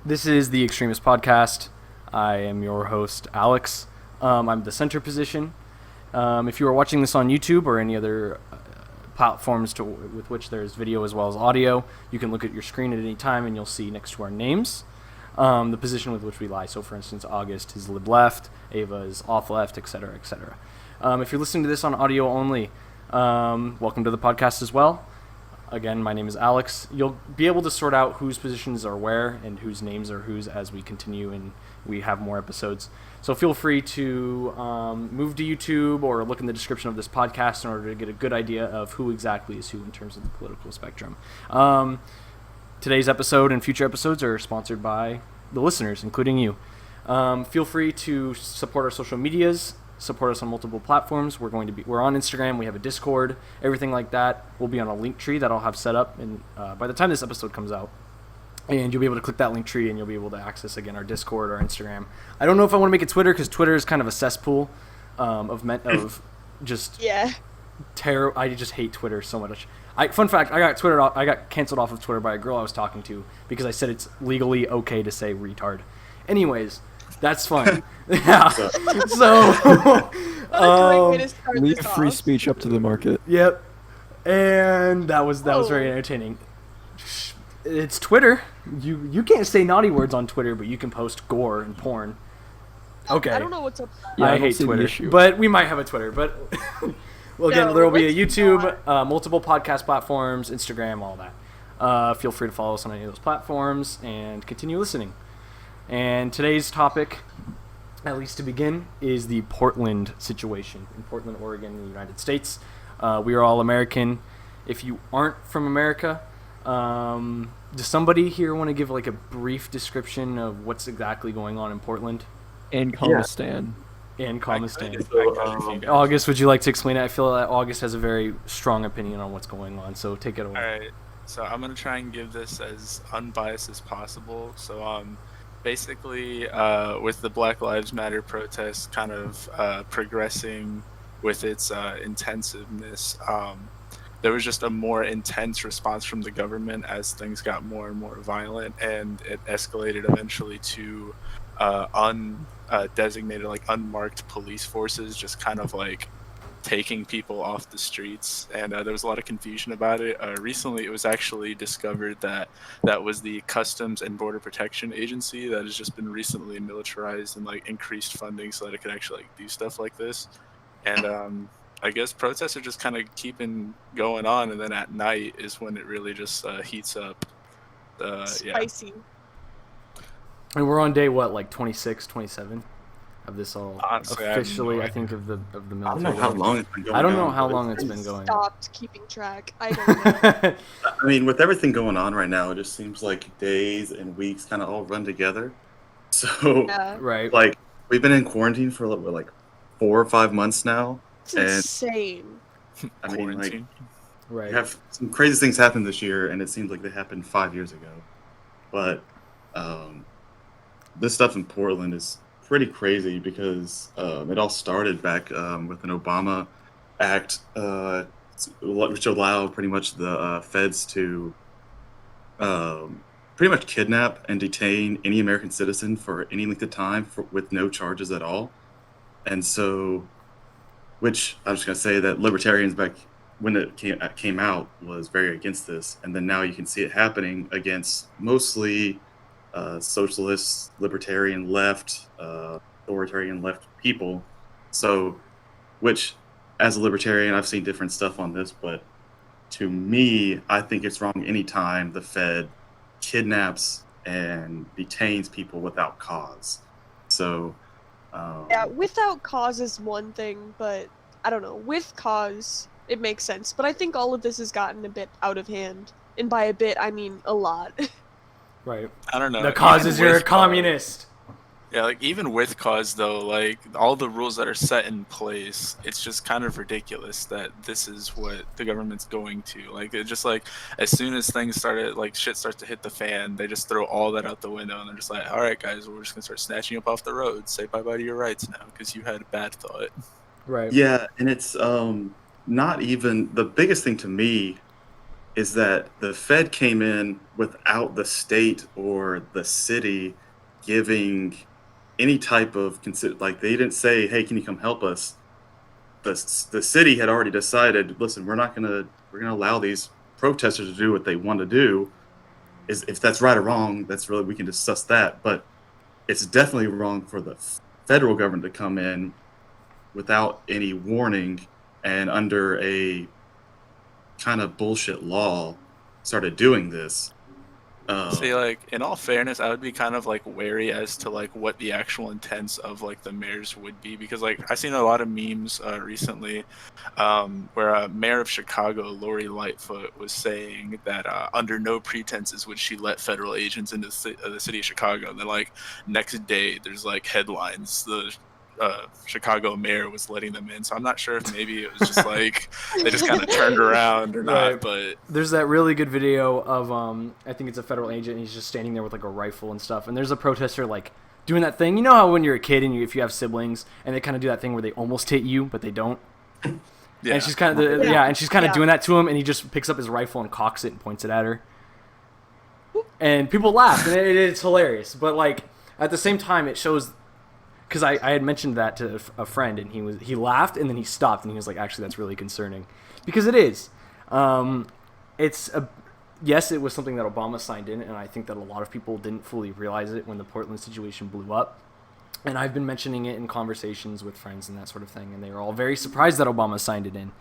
This is the Extremists Podcast. I am your host, Alex. I'm the center position. If you are watching this on YouTube or any other platforms with which there's video as well as audio, you can look at your screen at any time and you'll see next to our names the position with which we lie. So, for instance, August is lib left, Ava is off left, etc., etc. If you're listening to this on audio only, welcome to the podcast as well. Again, my name is Alex. You'll be able to sort out whose positions are where and whose names are whose as we continue and we have more episodes. So feel free to move to YouTube or look in the description of this podcast in order to get a good idea of who exactly is who in terms of the political spectrum. Today's episode and future episodes are sponsored by the listeners, including you. Feel free to support our social medias. Support us on multiple platforms. We're on Instagram. We have a Discord. Everything like that will be on a link tree that I'll have set up. And by the time this episode comes out, and you'll be able to click that link tree, and you'll be able to access again our Discord, our Instagram. I don't know if I want to make it Twitter because Twitter is kind of a cesspool of just terror. I just hate Twitter so much. Fun fact: I got canceled off of Twitter by a girl I was talking to because I said it's legally okay to say retard. Anyways. That's fun. Yeah. So, leave free speech up to the market. Yep. And that was very entertaining. It's Twitter. You can't say naughty words on Twitter, but you can post gore and porn. Okay. I don't know what's up. Yeah, I hate Twitter, but we might have a Twitter. But well, again, there will be a YouTube, multiple podcast platforms, Instagram, all that. Feel free to follow us on any of those platforms and continue listening. And today's topic, at least to begin, is the Portland situation in Portland, Oregon, in the United States. We are all American. If you aren't from America, does somebody here want to give like a brief description of what's exactly going on in Portland? And Comistan. And Comistan. August, would you like to explain it? I feel that August has a very strong opinion on what's going on, so take it away. All right. So I'm going to try and give this as unbiased as possible. So, basically, with the Black Lives Matter protests kind of progressing with its intensiveness, there was just a more intense response from the government as things got more and more violent, and it escalated eventually to undesignated, like unmarked police forces just kind of like taking people off the streets, and there was a lot of confusion about it. Recently, it was actually discovered that was the Customs and Border Protection Agency that has just been recently militarized and like increased funding so that it could actually like do stuff like this. And I guess protests are just kind of keeping going on, and then at night is when it really just heats up. Spicy. Yeah. And we're on day what, like 26, 27? Of this all Honestly, officially, I think of the military. I don't know how long it's been going on. I don't know how long it's been going. Stopped keeping track. I don't know. I mean, with everything going on right now, it just seems like days and weeks kind of all run together. So, right, like we've been in quarantine for like 4 or 5 months now. It's insane. I mean, like, right. We have some crazy things happen this year, and it seems like they happened 5 years ago. But this stuff in Portland is pretty crazy because it all started back with an Obama act which allowed pretty much the feds to pretty much kidnap and detain any American citizen for any length of time with no charges at all. And so, which I'm just going to say that libertarians back when it came out was very against this. And then now you can see it happening against mostly socialist, libertarian left, authoritarian left people. So, which as a libertarian, I've seen different stuff on this, but to me, I think it's wrong anytime the Fed kidnaps and detains people without cause. So, without cause is one thing, but I don't know. With cause, it makes sense. But I think all of this has gotten a bit out of hand. And by a bit, I mean a lot. Right. I don't know. The cause is you're a communist. Yeah, like even with cause though, like all the rules that are set in place, it's just kind of ridiculous that this is what the government's going to. Like it just like as soon as things started, like shit starts to hit the fan, they just throw all that out the window and they're just like, all right, guys, we're just gonna start snatching you up off the road. Say bye bye to your rights now because you had a bad thought. Right. Yeah, and it's not even the biggest thing to me is that the Fed came in without the state or the city giving any type of like they didn't say, "Hey, can you come help us?" The city had already decided, "Listen, we're gonna allow these protesters to do what they want to do. Is if that's right or wrong, that's really we can discuss that, but it's definitely wrong for the federal government to come in without any warning and under a kind of bullshit law started doing this." See, like, in all fairness, I would be kind of like wary as to like what the actual intents of like the mayors would be, because like I've seen a lot of memes recently where Mayor of Chicago, Lori Lightfoot, was saying that under no pretenses would she let federal agents into the city of Chicago. And then like next day, there's like headlines, the Chicago mayor was letting them in. So I'm not sure if maybe it was just like they just kind of turned around or not. But there's that really good video of I think it's a federal agent, and he's just standing there with like a rifle and stuff, and there's a protester like doing that thing. You know how when you're a kid and if you have siblings and they kind of do that thing where they almost hit you but they don't. Yeah. And she's kind of doing that to him, and he just picks up his rifle and cocks it and points it at her. And people laugh, and it's hilarious. But like at the same time, it shows. Because I had mentioned that to a friend, and he laughed, and then he stopped, and he was like, "Actually, that's really concerning," because it is. Yes, it was something that Obama signed in, and I think that a lot of people didn't fully realize it when the Portland situation blew up. And I've been mentioning it in conversations with friends and that sort of thing, and they were all very surprised that Obama signed it in.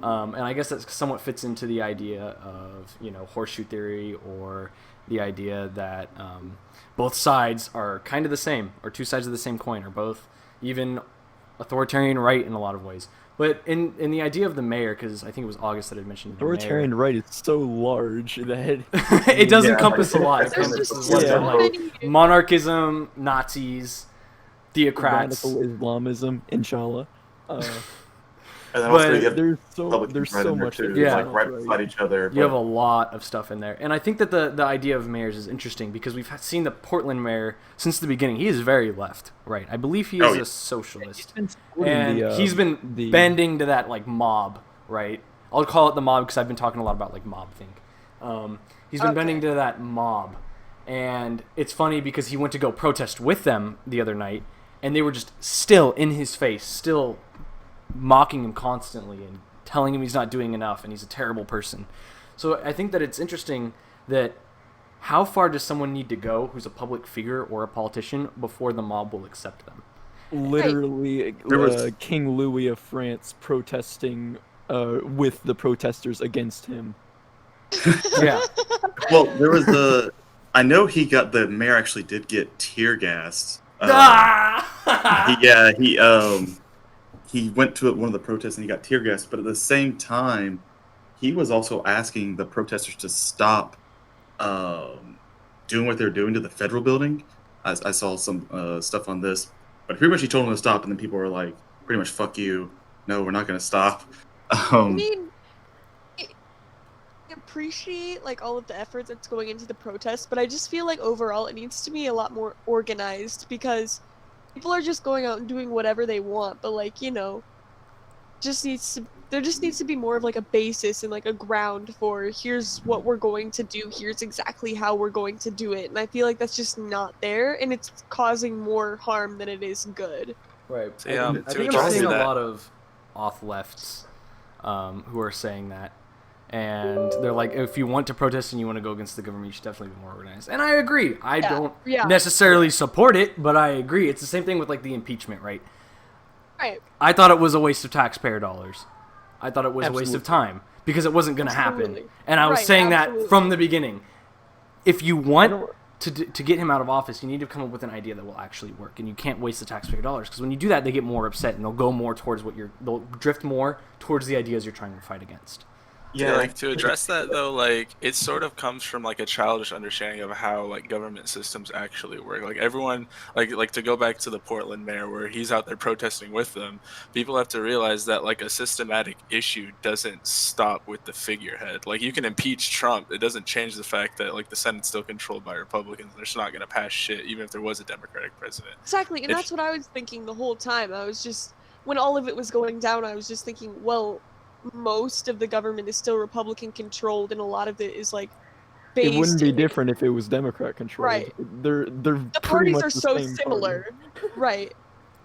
And I guess that somewhat fits into the idea of horseshoe theory, or the idea that both sides are kind of the same, or two sides of the same coin, or both even authoritarian right in a lot of ways. But in the idea of the mayor, because I think it was August that had mentioned authoritarian right is so large that it does encompass a lot. It encompasses like monarchism, Nazis, theocrats, radical Islamism, inshallah. And then also there's so much too, like right beside each other. You have a lot of stuff in there, and I think that the idea of mayors is interesting because we've seen the Portland mayor since the beginning. He is very left, right? I believe he is a socialist, he's been bending to that like mob, right? I'll call it the mob because I've been talking a lot about like mob thing. He's been bending to that mob, and it's funny because he went to go protest with them the other night, and they were just still in his face, still mocking him constantly and telling him he's not doing enough and he's a terrible person. So I think that it's interesting that how far does someone need to go who's a public figure or a politician before the mob will accept them? Literally, King Louis of France protesting with the protesters against him. Yeah. Well, there was I know the mayor actually did get tear gassed. He went to one of the protests and he got tear gassed, but at the same time, he was also asking the protesters to stop doing what they're doing to the federal building. I saw some stuff on this, but pretty much he told them to stop, and then people were like, pretty much, "Fuck you! No, we're not going to stop." I mean, I appreciate like all of the efforts that's going into the protest, but I just feel like overall it needs to be a lot more organized because people are just going out and doing whatever they want, but like, there just needs to be more of like a basis and like a ground for here's what we're going to do, here's exactly how we're going to do it. And I feel like that's just not there, and it's causing more harm than it is good. Right. So, yeah, I think I'm seeing a lot of off lefts who are saying that. And they're like, if you want to protest and you want to go against the government, you should definitely be more organized. And I agree. I don't necessarily support it, but I agree. It's the same thing with like the impeachment, right? Right. I thought it was a waste of taxpayer dollars. I thought it was a waste of time because it wasn't going to happen. And I was saying that from the beginning. If you want to get him out of office, you need to come up with an idea that will actually work. And you can't waste the taxpayer dollars because when you do that, they get more upset and they'll go more towards they'll drift more towards the ideas you're trying to fight against. Yeah, like to address that though, like it sort of comes from like a childish understanding of how like government systems actually work. Like everyone, like to go back to the Portland mayor where he's out there protesting with them, people have to realize that like a systematic issue doesn't stop with the figurehead. Like you can impeach Trump, it doesn't change the fact that like the Senate's still controlled by Republicans. They're just not going to pass shit even if there was a Democratic president. Exactly, and that's what I was thinking the whole time. I was just, when all of it was going down, I was just thinking, well, most of the government is still Republican controlled, and a lot of it is like based. It wouldn't be in- different if it was Democrat controlled. Right. They're The pretty parties much are the so same similar, party. right?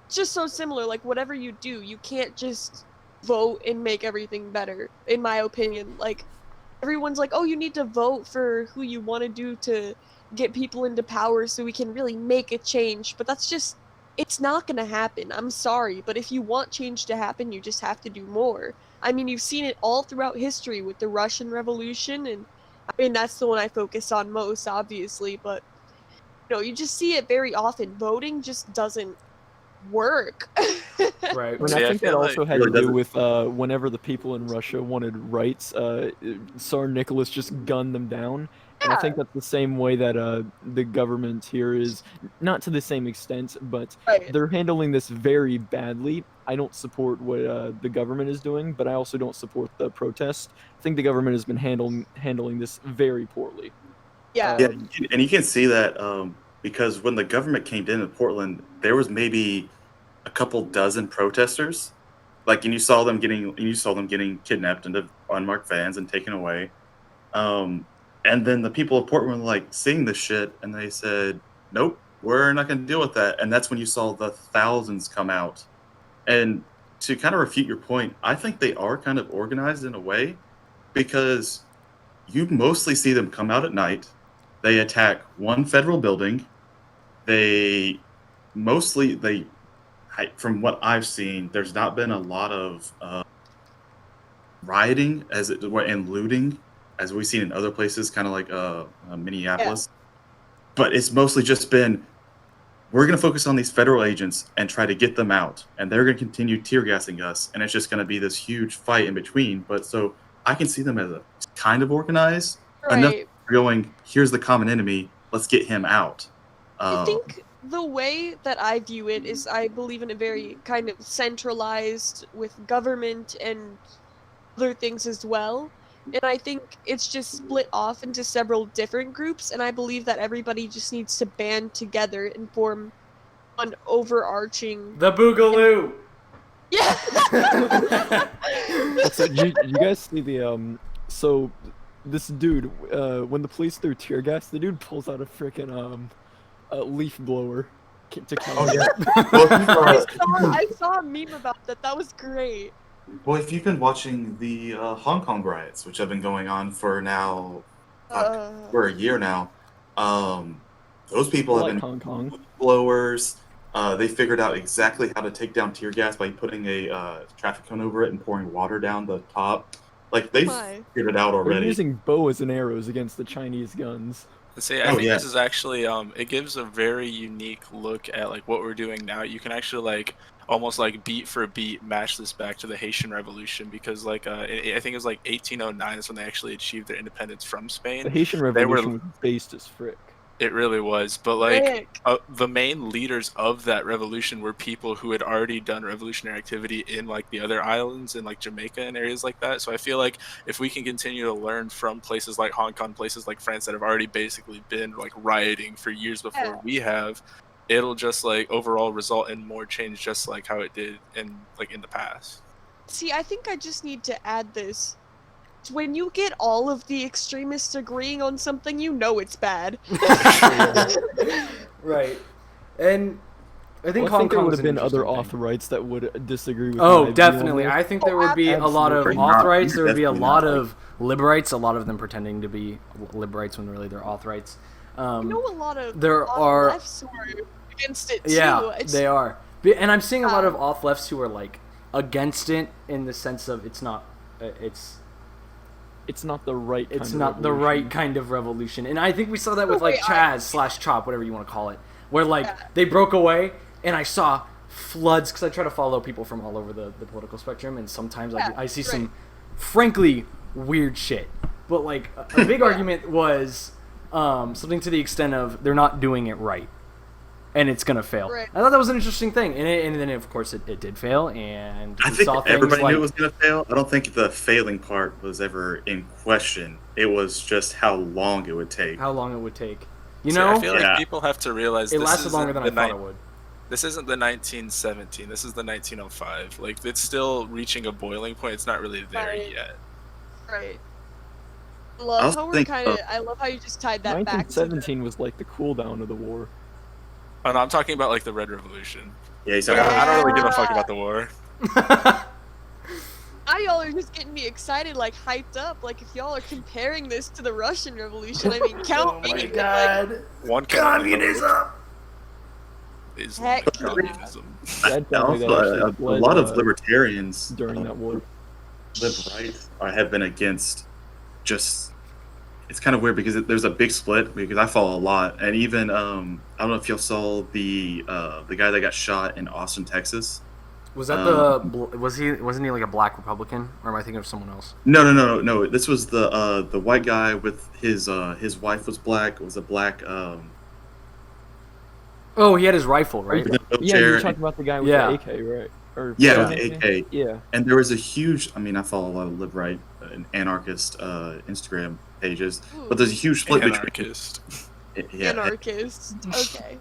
Just so similar. Like whatever you do, you can't just vote and make everything better. In my opinion, like everyone's like, oh, you need to vote for who you want to do to get people into power so we can really make a change. But that's just, it's not going to happen. I'm sorry. But if you want change to happen, you just have to do more. I mean, you've seen it all throughout history with the Russian Revolution. And I mean, that's the one I focus on most, obviously. But, you just see it very often. Voting just doesn't work. Right. And See, I I think that feel also like had to it do doesn't- with whenever the people in Russia wanted rights, Tsar Nicholas just gunned them down. And I Yeah. think that's the same way that the government here is, not to the same extent, but Right. they're handling this very badly. I don't support what the government is doing, but I also don't support the protest. I think the government has been handling this very poorly. Yeah. Yeah, and you can see that because when the government came in Portland, there was maybe a couple dozen protesters, and you saw them getting kidnapped into unmarked vans and taken away. And then the people of Portland were like seeing this shit, and they said, "Nope, we're not going to deal with that." And that's when you saw the thousands come out. And to kind of refute your point, I think they are kind of organized in a way because you mostly see them come out at night. They attack one federal building. From what I've seen, there's not been a lot of rioting and looting as we've seen in other places, kind of like Minneapolis. But it's mostly just been, we're going to focus on these federal agents and try to get them out, and they're going to continue tear gassing us, and it's just going to be this huge fight in between. But so I can see them as a kind of organized enough. Right. Going, here's the common enemy, let's get him out. I think the way that I view it is I believe in a very kind of centralized with government and other things as well. And I think it's just split off into several different groups, and I believe that everybody just needs to band together and form an overarching... The Boogaloo. Yeah! So you guys see the so this dude when the police threw tear gas, the dude pulls out a freaking leaf blower to count. Oh yeah. Well, I saw a meme about that. That was great. well, if you've been watching the Hong Kong riots, which have been going on for now for a year now, those people I have like been Hong Kong. blowers. They figured out exactly how to take down tear gas by putting a traffic cone over it and pouring water down the top. Like they've My. figured it out They're already. using bows and arrows against the Chinese guns. See, I Oh, think yeah. this is actually it gives a very unique look at like what we're doing now. You can actually like almost like beat for beat match this back to the Haitian Revolution because like I think it was like 1809 is when they actually achieved their independence from The Spain. Haitian were- Revolution was based as frick. It really was, but like Rick. the main leaders of that revolution were people who had already done revolutionary activity in like the other islands in like Jamaica and areas like that. So I feel like if we can continue to learn from places like Hong Kong, places like France that have already basically been like rioting for years before Yeah. we have, it'll just like overall result in more change, just like how it did in the past. See, I think I just need to add this. When you get all of the extremists agreeing on something, you know it's bad. Right. And I think Well, I Hong think there Kong would have been other authorites that would disagree with. my Oh, view on definitely. this. I think there would be a lot of absolutely not. authorites. There would be a Definitely lot not. of liberites. A lot of them pretending to be liberites when really they're authorites. I know a lot of there off are- lefts who are against it too. Yeah, It's- they are. And I'm seeing a lot of off lefts who are like against it in the sense of it's not It's not the right. it's kind of not the revolution. right kind of revolution. And I think we saw that with like Wait, I- Chaz/Chop, whatever you want to call it, where like Yeah. they broke away, and I saw floods because I try to follow people from all over the political spectrum, and sometimes Yeah, I see right. some frankly weird shit. But like a big argument was something to the extent of they're not doing it right, and it's gonna fail. Right. I thought that was an interesting thing, and then of course it did fail, and I we think saw things everybody like knew it was going to fail. I don't think the failing part was ever in question. It was just how long it would take. how long it would take. You See, know, I feel Yeah. like people have to realize it this lasted is longer than I the thought it would. This isn't the 1917. This is the 1905. Like, it's still reaching a boiling point. It's not really there Right. yet. Right. I I love also how we're think, kind of. I love how you just tied that back to 1917 was like the cool down of the war. Oh no, I'm talking about like the Red Revolution. Yeah, he's Like, talking I don't really give a fuck Yeah. about the war. Now y'all are just getting me excited, like hyped up. Like if y'all are comparing this to the Russian Revolution, I mean, count me. but, like, One Communism! Islamic Heck yeah. communism. I'd tell you that also, actually a led, lot of libertarians during that war. live right have been against just. It's kind of weird because there's a big split because I follow a lot, and even I don't know if y'all saw the guy that got shot in Austin, Texas. Was that wasn't he like a black Republican, or am I thinking of someone else? No. This was the white guy with his wife was black. It was a black Oh, he had his rifle, right? with a Yeah, you wheelchair. were talking about the guy with Yeah. the AK, right? Or Yeah, was with it the AK. Yeah. And there was a huge. I mean, I follow a lot of live-right and anarchist Instagram pages, but there's a huge split between. Anarchist. Yeah, Anarchist. Okay.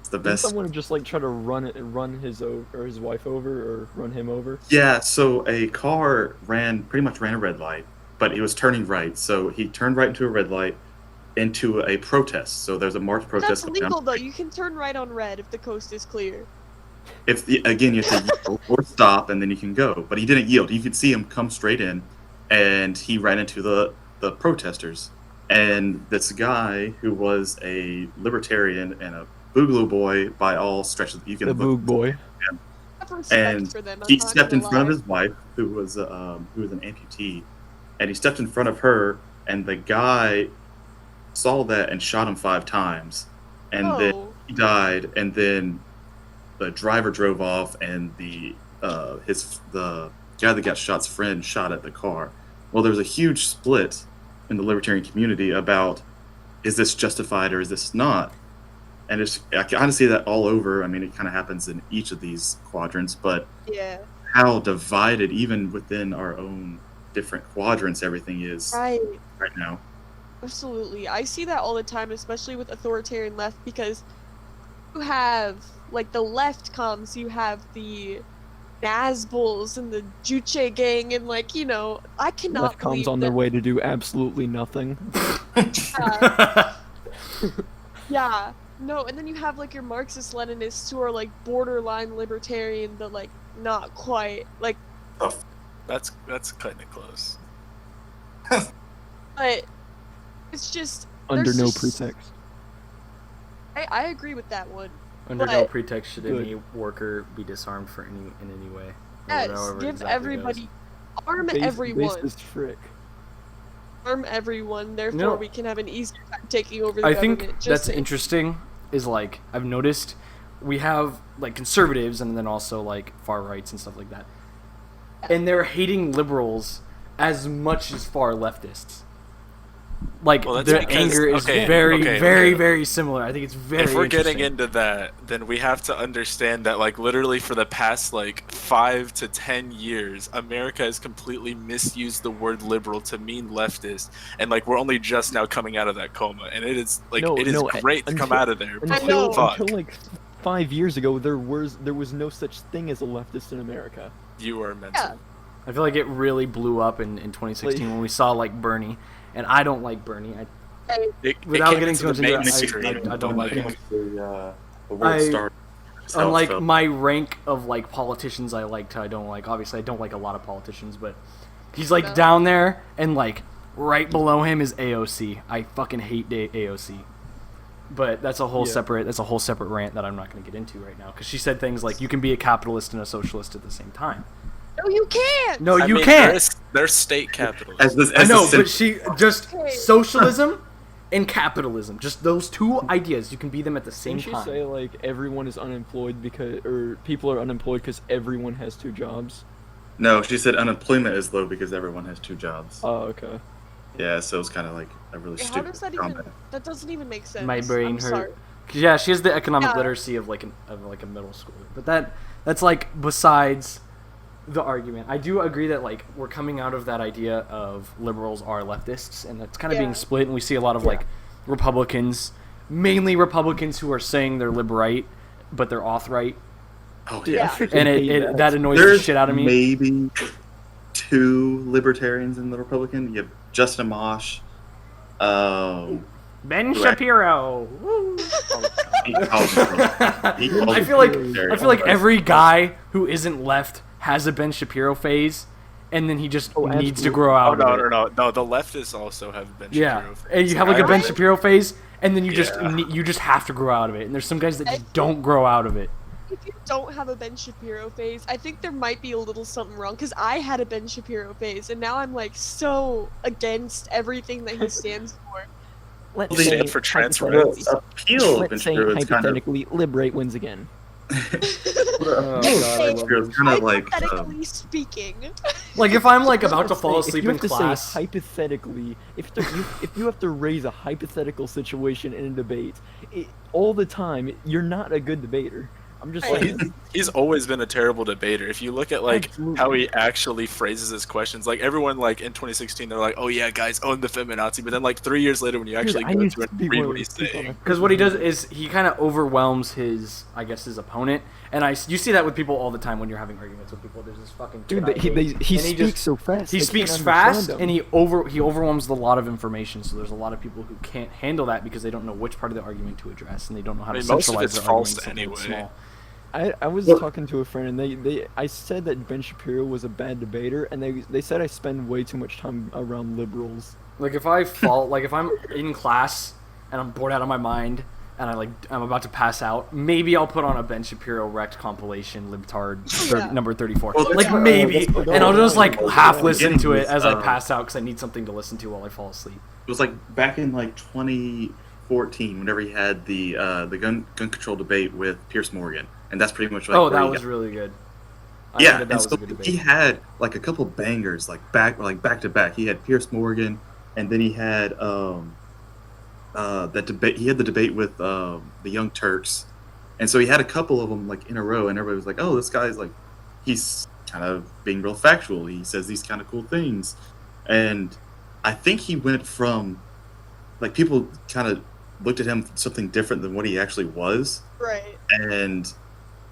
it's the Didn't best. someone just like try to run his wife over or run him over? Yeah, so a car pretty much ran a red light, but he was turning right. So he turned right into a red light into a protest. So there's a march protest. That's going on. legal though. You can turn right on red if the coast is clear. Again, you have to yield or stop, and then you can go. But he didn't yield. You could see him come straight in, and he ran into the protesters. And this guy who was a libertarian and a boogaloo boy by all stretches you can The look, boog boy. I have respect and for them. I'm he not stepped in gonna front of lie. his wife, who was an amputee, and he stepped in front of her, and the guy saw that and shot him 5 times, and then Oh. he died, and then the driver drove off, and the guy that got shot's friend shot at the car. Well, there was a huge split in the libertarian community about is this justified or is this not? And I kind of see that all over. I mean, it kind of happens in each of these quadrants, but Yeah. how divided, even within our own different quadrants, everything is Right. right now. Absolutely. I see that all the time, especially with authoritarian left, because you have, like, the left comes, you have the Nazbuls and the Juche gang, and, like, you know, I cannot Left comes believe on that, their way to do absolutely nothing. Yeah. No, and then you have, like, your Marxist-Leninists who are, like, borderline libertarian, but, like, not quite. Like, That's cutting it close. but it's just... Under there's no just- pretext. I agree with that one. Under no But- pretext should Good. any worker be disarmed in any way. Or Yes, however give exactly everybody... Arm Base- everyone. Based frick. Arm everyone, therefore No. we can have an easier time taking over the I government. think Just that's saying. interesting. Is like I've noticed we have like conservatives and then also like far rights and stuff like that, and they're hating liberals as much as far leftists. Like Well, that's their because- anger is okay, very, okay, very, okay. very similar. I think it's very. If we're getting interesting. into that, then we have to understand that, like, literally for the past, like, 5 to 10 years, America has completely misused the word liberal to mean leftist, and, like, we're only just now coming out of that coma, and it is, like, No, it is no, great to come until- out of there, but know. fuck, Until like 5 years ago, there was no such thing as a leftist in America. you are mental. Yeah. I feel like it really blew up in 2016 when we saw like Bernie, and I don't like Bernie. Without came getting into too much the into it, mainstream, I don't like him. The world I- started. Unlike my rank of like politicians I like to I don't like. Obviously I don't like a lot of politicians, but he's like No. down there, and like right below him is AOC. I fucking hate AOC. But that's a whole Yeah. separate rant that I'm not going to get into right now, because she said things like you can be a capitalist and a socialist at the same time. No, you can't. No, I you mean, can't. They're state capitalists. I know, but she just Okay. socialism and capitalism, just those two ideas. You can be them at the same Didn't she time. say like everyone is unemployed because, or people are unemployed because everyone has 2 jobs? No, she said unemployment is low because everyone has 2 jobs. Oh, okay. Yeah, so it's kind of like a really How stupid does that even? comment. That doesn't even make sense. My brain I'm hurt. sorry. Yeah, she has the economic Yeah. literacy of like a middle schooler. But that's like besides the argument. I do agree that like we're coming out of that idea of liberals are leftists, and that's kind of Yeah. being split. And we see a lot of like Republicans, mainly Republicans, who are saying they're liberal, but they're authright, Oh Dude, Yeah. I freaking and hate it that annoys There's the shit out of me. maybe 2 libertarians in the Republican. You have Justin Amash. Ben Right. Shapiro. He calls himself- he calls I feel like himself every guy who isn't left has a Ben Shapiro phase, and then he just Oh, needs to absolutely. grow Oh out no, of it. no. The leftists also have Ben Yeah, Shapiro. and you have like a Ben I- Shapiro phase, and then you Yeah. you just have to grow out of it. And there's some guys that I- just don't grow out of it. If you don't have a Ben Shapiro phase, I think there might be a little something wrong. Because I had a Ben Shapiro phase, and now I'm like so against everything that he stands for. Let's Well, they say stand for trans hypothetically- The appeal of Ben Let's say Shapiro is kind of hypothetically, liberate wins again. Oh, Let's God, I say love it's kind of like hypothetically speaking. Like if I'm like about to Let's fall say, asleep if you in have to class. say hypothetically, if you have to raise a hypothetical situation in a debate, all the time, you're not a good debater. I'm just Well, like, He's always been a terrible debater. If you look at like Absolutely. how he actually phrases his questions, like everyone like in 2016 they're like, "Oh yeah, guys, own the feminazi," but then like 3 years later when you actually I go used through to and be read one what of he's those people saying, that- Because what he does is he kind of overwhelms his opponent, and you see that with people all the time when you're having arguments with people. There's this fucking dude, kid I hate, he and speaks just- so fast. He they speaks can't fast, understand and him. he overwhelms a lot of information. So there's a lot of people who can't handle that because they don't know which part of the argument to address, and they don't know how I to mean, most of centralize it's their false argument. So anyway. small. I was Well- talking to a friend, and I said that Ben Shapiro was a bad debater, and they said I spend way too much time around liberals. Like if I fall, like if I'm in class and I'm bored out of my mind and I'm about to pass out, maybe I'll put on a Ben Shapiro wrecked compilation, libtard Yeah. number 34. Well, Like that's- maybe, that's- and I'll just like half listen Again, to it with, as I pass out because I need something to listen to while I fall asleep. It was like back in like 2014, whenever he had the gun control debate with Pierce Morgan, and that's pretty much like Oh, where that he was got- really good. I yeah. think that And was so a good he debate. had like a couple bangers like back to back. He had Pierce Morgan, and then he had that debate. He had the debate with the Young Turks, and so he had a couple of them like in a row, and everybody was like, "Oh, this guy's like, he's kind of being real factual. He says these kind of cool things," and I think he went from like people kind of looked at him something different than what he actually was, Right. and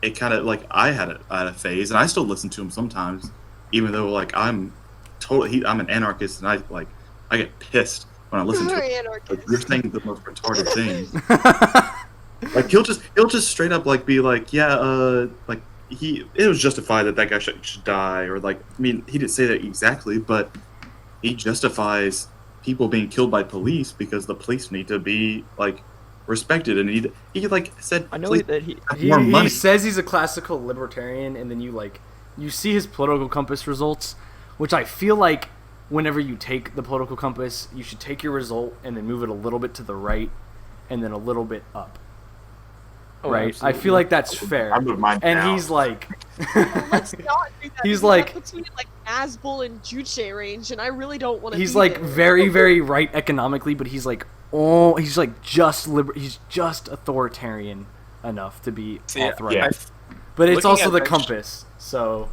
it kind of like I had a phase, and I still listen to him sometimes, even though like I'm an anarchist, and I get pissed when I listen to Very him. anarchist. Like, you're saying the most retarded things. Like he'll just straight up like be like, yeah, like it was justified that guy should die, or like, I mean, he didn't say that exactly, but he justifies people being killed by police because the police need to be like respected, and he like said I know police that he. have more money. He says he's a classical libertarian, and then you see his political compass results, which I feel like whenever you take the political compass, you should take your result and then move it a little bit to the right, and then a little bit up. Oh, Right? I absolutely. feel like that's fair. I moved mine And down. he's like, Let's not do that. He's because like- that puts me in like Nazbol and Juche range, and I really don't want to. he's be like there. very, very right economically, but he's like, he's like he's just authoritarian enough to be See, alt-right. yeah. But it's Looking also at the bench- compass, so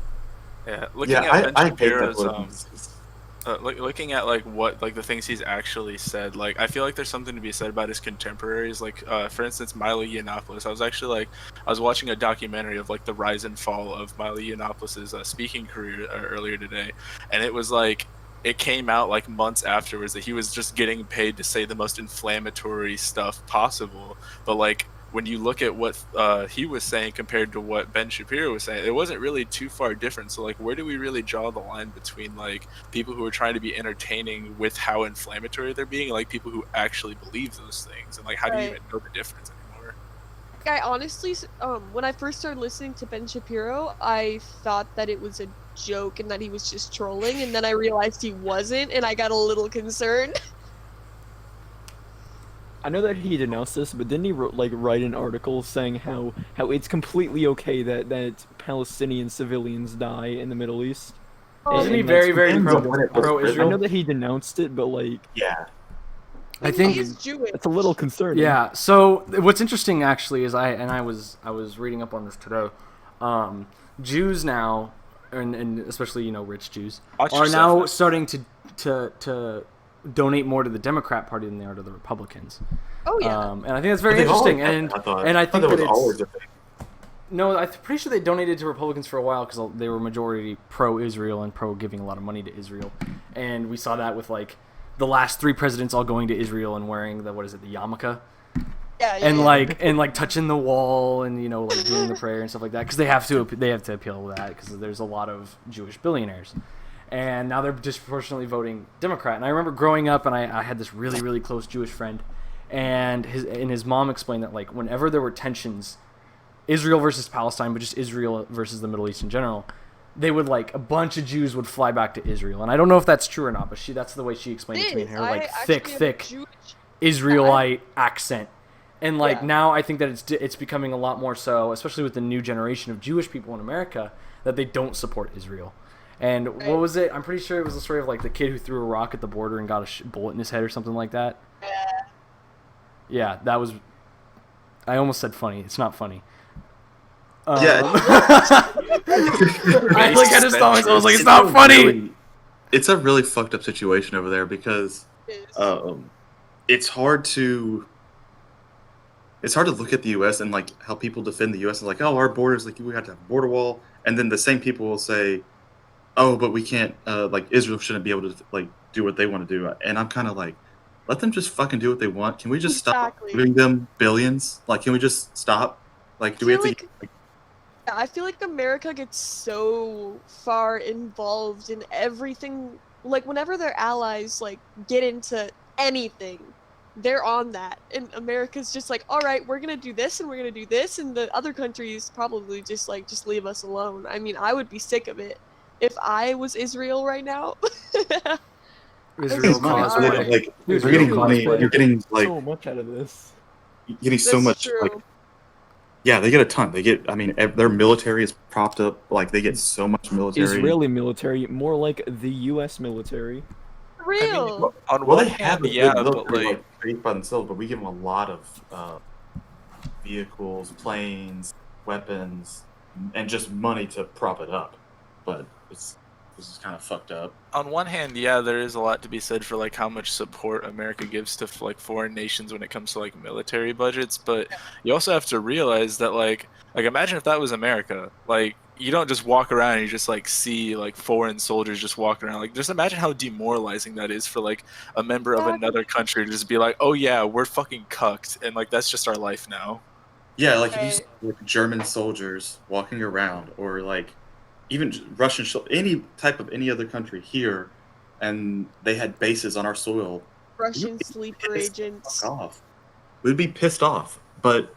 looking Yeah, at Ben I hate that Shapiro's political. looking at like what like the things he's actually said, like I feel like there's something to be said about his contemporaries, like for instance Milo Yiannopoulos. I was watching a documentary of like the rise and fall of Milo Yiannopoulos' speaking career earlier today, and it was like it came out like months afterwards that he was just getting paid to say the most inflammatory stuff possible, but like when you look at what he was saying compared to what Ben Shapiro was saying, it wasn't really too far different. So like, where do we really draw the line between like people who are trying to be entertaining with how inflammatory they're being, and like people who actually believe those things, and like how do you Right. even know the difference anymore? I honestly, when I first started listening to Ben Shapiro, I thought that it was a joke and that he was just trolling, and then I realized he wasn't, and I got a little concerned. I know that he denounced this, but didn't he write an article saying how it's completely okay that Palestinian civilians die in the Middle East? isn't he And very, that's- very depends on what it was pro I know Israel? that he denounced it, but like Yeah. I think he is Jewish. it's a little concerning. Yeah. So what's interesting actually is I was reading up on this today. Jews now, and especially rich Jews, Watch are yourself now now. starting to donate more to the Democrat Party than they are to the Republicans. Oh yeah. And I think that's very They've always interesting. done that, And I think that that was always a thing. No, I'm pretty sure they donated to Republicans for a while because they were majority pro-Israel and pro-giving a lot of money to Israel. And we saw that with, like, the last 3 presidents all going to Israel and wearing the yarmulke. And like touching the wall and, you know, like doing the prayer and stuff like that because they have to appeal to that because there's a lot of Jewish billionaires. And now they're disproportionately voting Democrat. And I remember growing up and I had this really, really close Jewish friend and his mom explained that, like, whenever there were tensions, Israel versus Palestine, but just Israel versus the Middle East in general, they would, like, a bunch of Jews would fly back to Israel. And I don't know if that's true or not, but that's the way she explained it to me in her, like, thick Israelite accent. And, like, now I think that it's becoming a lot more so, especially with the new generation of Jewish people in America, that they don't support Israel. And what was it? I'm pretty sure it was the story of, like, the kid who threw a rock at the border and got a bullet in his head or something like that. Yeah, that was... I almost said funny. It's not funny. Yeah. I just thought myself, I was like, it's not funny. It's a really fucked up situation over there because it's hard to look at the U.S. and, like, how people defend the U.S. and, like, oh, our borders, like, we have to have a border wall, and then the same people will say, oh, but we can't, like, Israel shouldn't be able to, like, do what they want to do, and I'm kind of like, let them just fucking do what they want. Can we just stop giving them billions? Like, can we just stop? Like, do we have to? I feel like America gets so far involved in everything. Like, whenever their allies, like, get into anything, they're on that. And America's just like, all right, we're going to do this and we're going to do this. And the other countries probably just leave us alone. I mean, I would be sick of it if I was Israel right now. Israel cosplay. Like, you're getting money. You're getting, like, so much out of this. You're getting so much, like, yeah, they get a ton. They get, I mean, their military is propped up. Like, they get so much military. Israeli military, more like the U.S. military. Real. I mean, they have but like based by themselves, but we give them a lot of vehicles, planes, weapons, and just money to prop it up. But this is kind of fucked up. On one hand, yeah, there is a lot to be said for, like, how much support America gives to, like, foreign nations when it comes to, like, military budgets, but you also have to realize that, like imagine if that was America. Like, you don't just walk around and you just, like, see, like, foreign soldiers just walking around. Like, just imagine how demoralizing that is for, like, a member of another country to just be like, oh yeah, we're fucking cucked, and, like, that's just our life now. Yeah, like, if you see, like, German soldiers walking around, or, like, even Russian, any other country here, and they had bases on our soil. Russian sleeper agents. We'd be pissed off, but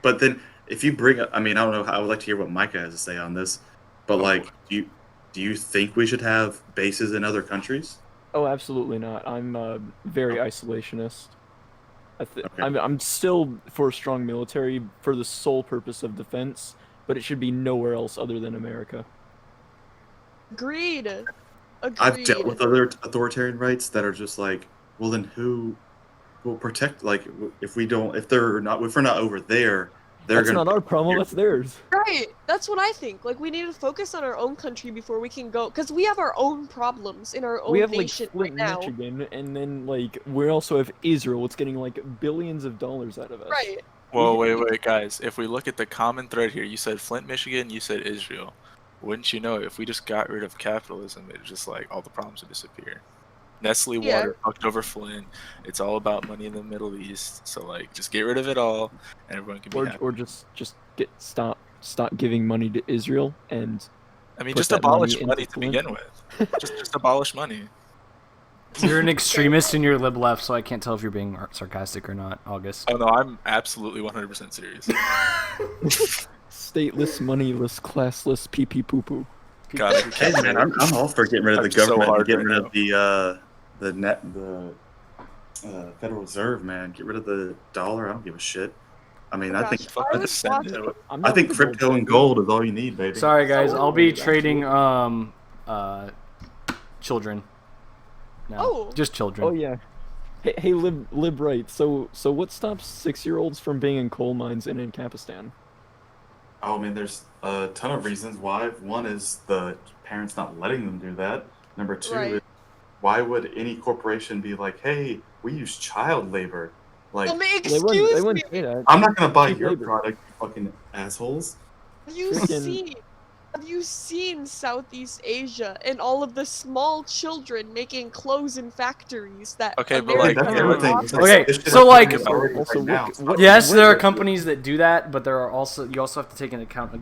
then if you bring up, I mean, I don't know, I would like to hear what Micah has to say on this, but like, do you think we should have bases in other countries? Oh, absolutely not. I'm very isolationist. I'm still for a strong military for the sole purpose of defense, but it should be nowhere else other than America. Agreed. I've dealt with other authoritarian rights that are just like, well, then who will protect? Like, if we're not over there, that's not our problem. That's theirs. Right. That's what I think. Like, we need to focus on our own country before we can go, because we have our own problems in our own nation right now. We have, like, Michigan, and then, like, we also have Israel. It's getting, like, billions of dollars out of us. Right. Whoa, wait, guys. If we look at the common thread here, you said Flint, Michigan, you said Israel. Wouldn't you know, if we just got rid of capitalism, it just, like, all the problems would disappear. Nestle water fucked over Flint. It's all about money in the Middle East. So, like, just get rid of it all, and everyone can be happy. Or just stop giving money to Israel, and I mean, just abolish money to begin with. just abolish money. You're an extremist in your lib left, so I can't tell if you're being sarcastic or not, August. Oh no, I'm absolutely 100% serious. Stateless, moneyless, classless, pee poo poo. God, hey man, I'm all for getting rid of the government, getting rid of the Federal Reserve, man. Get rid of the dollar. I don't give a shit. I mean, I think crypto and gold is all you need, baby. Sorry guys, I'll be trading children. No, just children. Oh yeah. Hey, lib right. So what stops 6-year-olds from being in coal mines in Ancapistan? Oh, I mean, there's a ton of reasons why. One is the parents not letting them do that. Number two is, why would any corporation be like, hey, we use child labor? Like, excuse me. I'm not going to buy your product fucking assholes. Have you Freaking- seen? Have you seen Southeast Asia and all of the small children making clothes in factories that Okay, but, America That's the other thing. It's Okay, this shit so, is like- happening already Also, right now. what- Yes, there are what- companies that do that, but there are also you also have to take into account the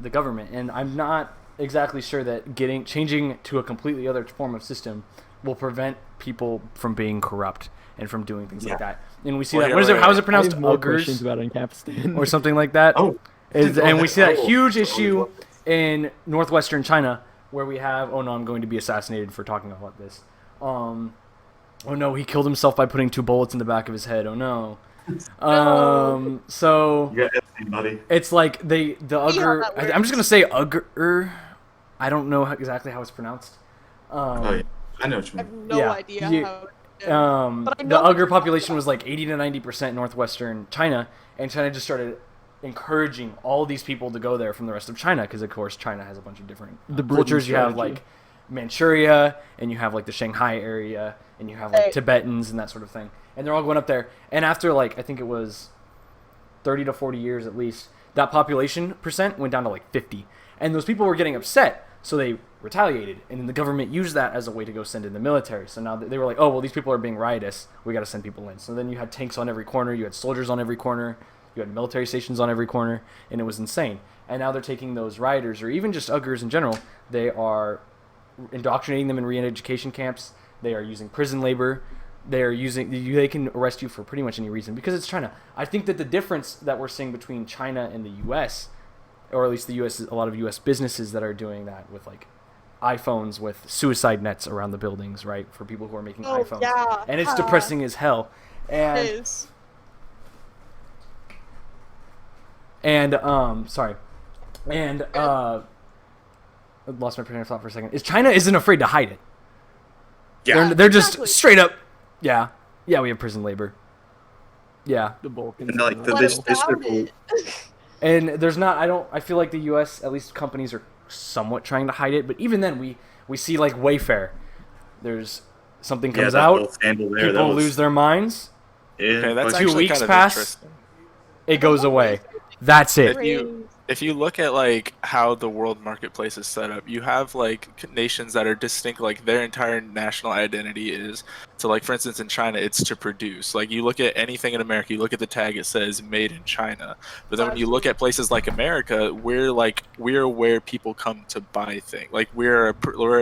government, and I'm not exactly sure that changing to a completely other form of system will prevent people from being corrupt and from doing things like that. And we see Well, that. here, What is it? wait, How is wait. it pronounced? I have more questions Uggers about Afghanistan. or something like that. Oh, And we see that Oh. huge Oh, issue in northwestern China where we have. Oh no, I'm going to be assassinated for talking about this. Oh no, he killed himself by putting 2 bullets in the back of his head. Oh no. So You got Epstein, buddy. it's like the Ugger. that I'm just works. gonna say Ugger. I don't know exactly how it's pronounced. Oh, yeah. I know what you I have mean. no Yeah, idea you- how. But I the know what Ugger you're population talking was like 80 to 90% northwestern China, and China just started encouraging all these people to go there from the rest of China because, of course, China has a bunch of different The Britain cultures. You have strategy. like Manchuria, and you have like the Shanghai area, and you have like Hey. Tibetans and that sort of thing, and they're all going up there. And after like I think it was 30 to 40 years at least, that population percent went down to like 50, and those people were getting upset, so they retaliated, and then the government used that as a way to go send in the military. So now they were like, oh well, these people are being riotous, we got to send people in. So then you had tanks on every corner, you had soldiers on every corner, you had military stations on every corner, and it was insane. And now they're taking those rioters, or even just Uggers in general, they are indoctrinating them in re-education camps. They are using prison labor. They can arrest you for pretty much any reason because it's China. I think that the difference that we're seeing between China and the U.S., or at least the U.S., a lot of U.S. businesses that are doing that with like iPhones with suicide nets around the buildings, right, for people who are making Oh, iPhones, yeah. and it's Yeah. depressing as hell. It is. Sorry, I lost my train of thought for a second. China isn't afraid to hide it. Yeah. They're just Exactly. straight up. Yeah, we have prison labor. Yeah, The Balkans. And, like, and the- all What this that. about shit- it? and there's not. I feel like the U.S. at least companies are somewhat trying to hide it, but even then, we see like Wayfair. There's something comes that whole out, scandal there, people that was, lose their minds, yeah, Okay, that's but- Two actually weeks kind of pass. interesting. it goes away. That's it. If you look at like how the world marketplace is set up, you have like nations that are distinct, like their entire national identity is to, like, for instance, in China, it's to produce. Like, you look at anything in America, you look at the tag, it says made in China. But then when you look at places like America, we're where people come to buy things. Like, we're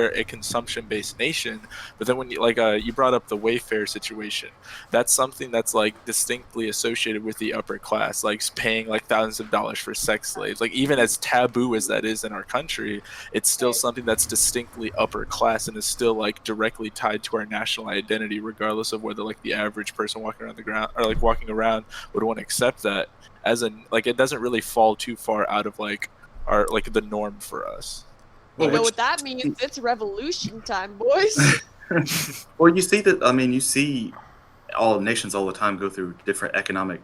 a consumption based nation. But then when you brought up the Wayfair situation, that's something that's like distinctly associated with the upper class, like paying like thousands of dollars for sex slaves. Like, even as taboo as that is in our country, it's still something that's distinctly upper class and is still like directly tied to our national identity, regardless of whether like the average person walking around the ground or like walking around would want to accept that as it doesn't really fall too far out of like our like the norm for us. Well, You know which- what that means? It's revolution time, boys. Well, you see that. I mean, you see all nations all the time go through different economic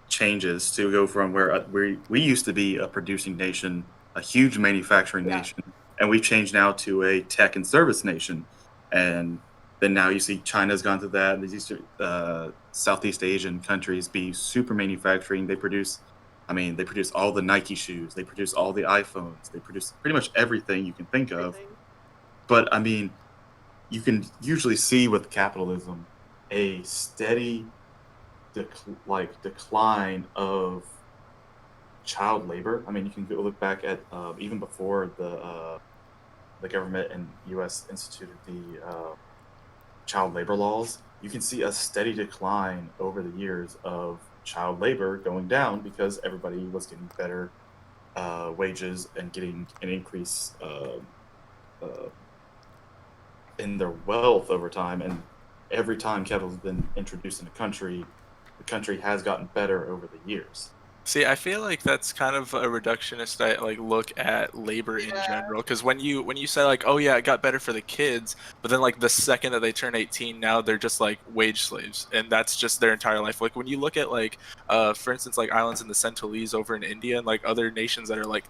changes to go from where we used to be a producing nation, a huge manufacturing Yeah. nation, and we've changed now to a tech and service nation. And then now you see China's gone through that, and these Southeast Asian countries be super manufacturing. They produce all the Nike shoes, they produce all the iPhones, they produce pretty much everything you can think of. Everything. But I mean, you can usually see with capitalism a steady decline of child labor. I mean, you can go look back at even before the government and U.S. instituted the child labor laws. You can see a steady decline over the years of child labor going down because everybody was getting better wages and getting an increase in their wealth over time. And every time capitalism has been introduced in the country has gotten better over the years. See, I feel like that's kind of a reductionist look at labor in general. Because when you say like, oh yeah, it got better for the kids, but then like the second that they turn 18, now they're just like wage slaves, and that's just their entire life. Like when you look at like, for instance, like islands in the Sentinelese over in India and like other nations that are like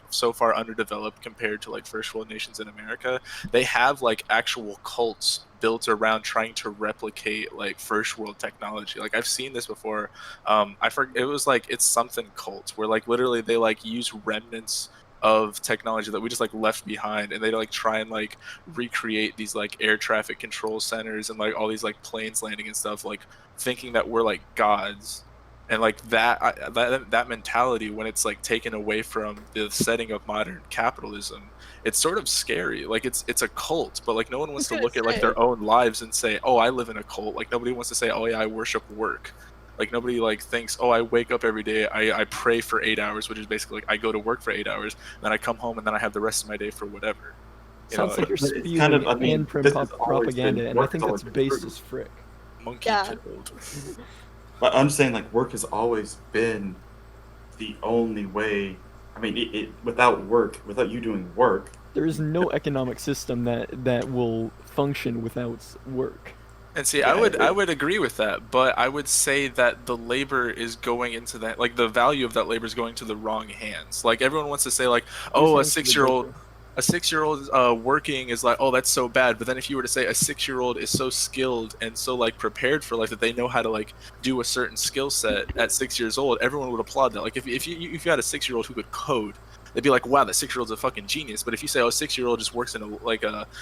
so far underdeveloped compared to like first world nations in America, they have like actual cults built around trying to replicate like first world technology. Like I've seen this before. I forget, it was like it's something cult where like literally they like use remnants of technology that we just like left behind, and they like try and like recreate these like air traffic control centers and like all these like planes landing and stuff, like thinking that we're like gods. And like that mentality, when it's like taken away from the setting of modern capitalism, it's sort of scary. Like it's a cult, but like no one wants to look at like their own lives and say, oh, I live in a cult. Like nobody wants to say, oh yeah, I worship work. Like nobody like thinks, oh, I wake up every day, I pray for 8 hours, which is basically like I go to work for 8 hours, then I come home and then I have the rest of my day for whatever. Sounds like you're But it's spewing kind of- I mean, this has always propaganda, been- and I work's think that's always been based true. as frick. Monkey Yeah. killed. But I'm saying like work has always been the only way. I mean, it without work, without you doing work, There is no economic system that will function without work. And see, Yeah, I would agree with that, but I would say that the labor is going into that, like the value of that labor is going to the wrong hands. Like everyone wants to say, like, oh, You're a saying to the 6-year-old, worker. a 6-year-old working is like, oh, that's so bad. But then if you were to say a 6-year-old is so skilled and so like prepared for life that they know how to like do a certain skill set at 6 years old, everyone would applaud that. Like if you had a 6-year-old who could code, they'd be like, wow, that 6-year-old's a fucking genius. But if you say, oh, a 6-year-old just works in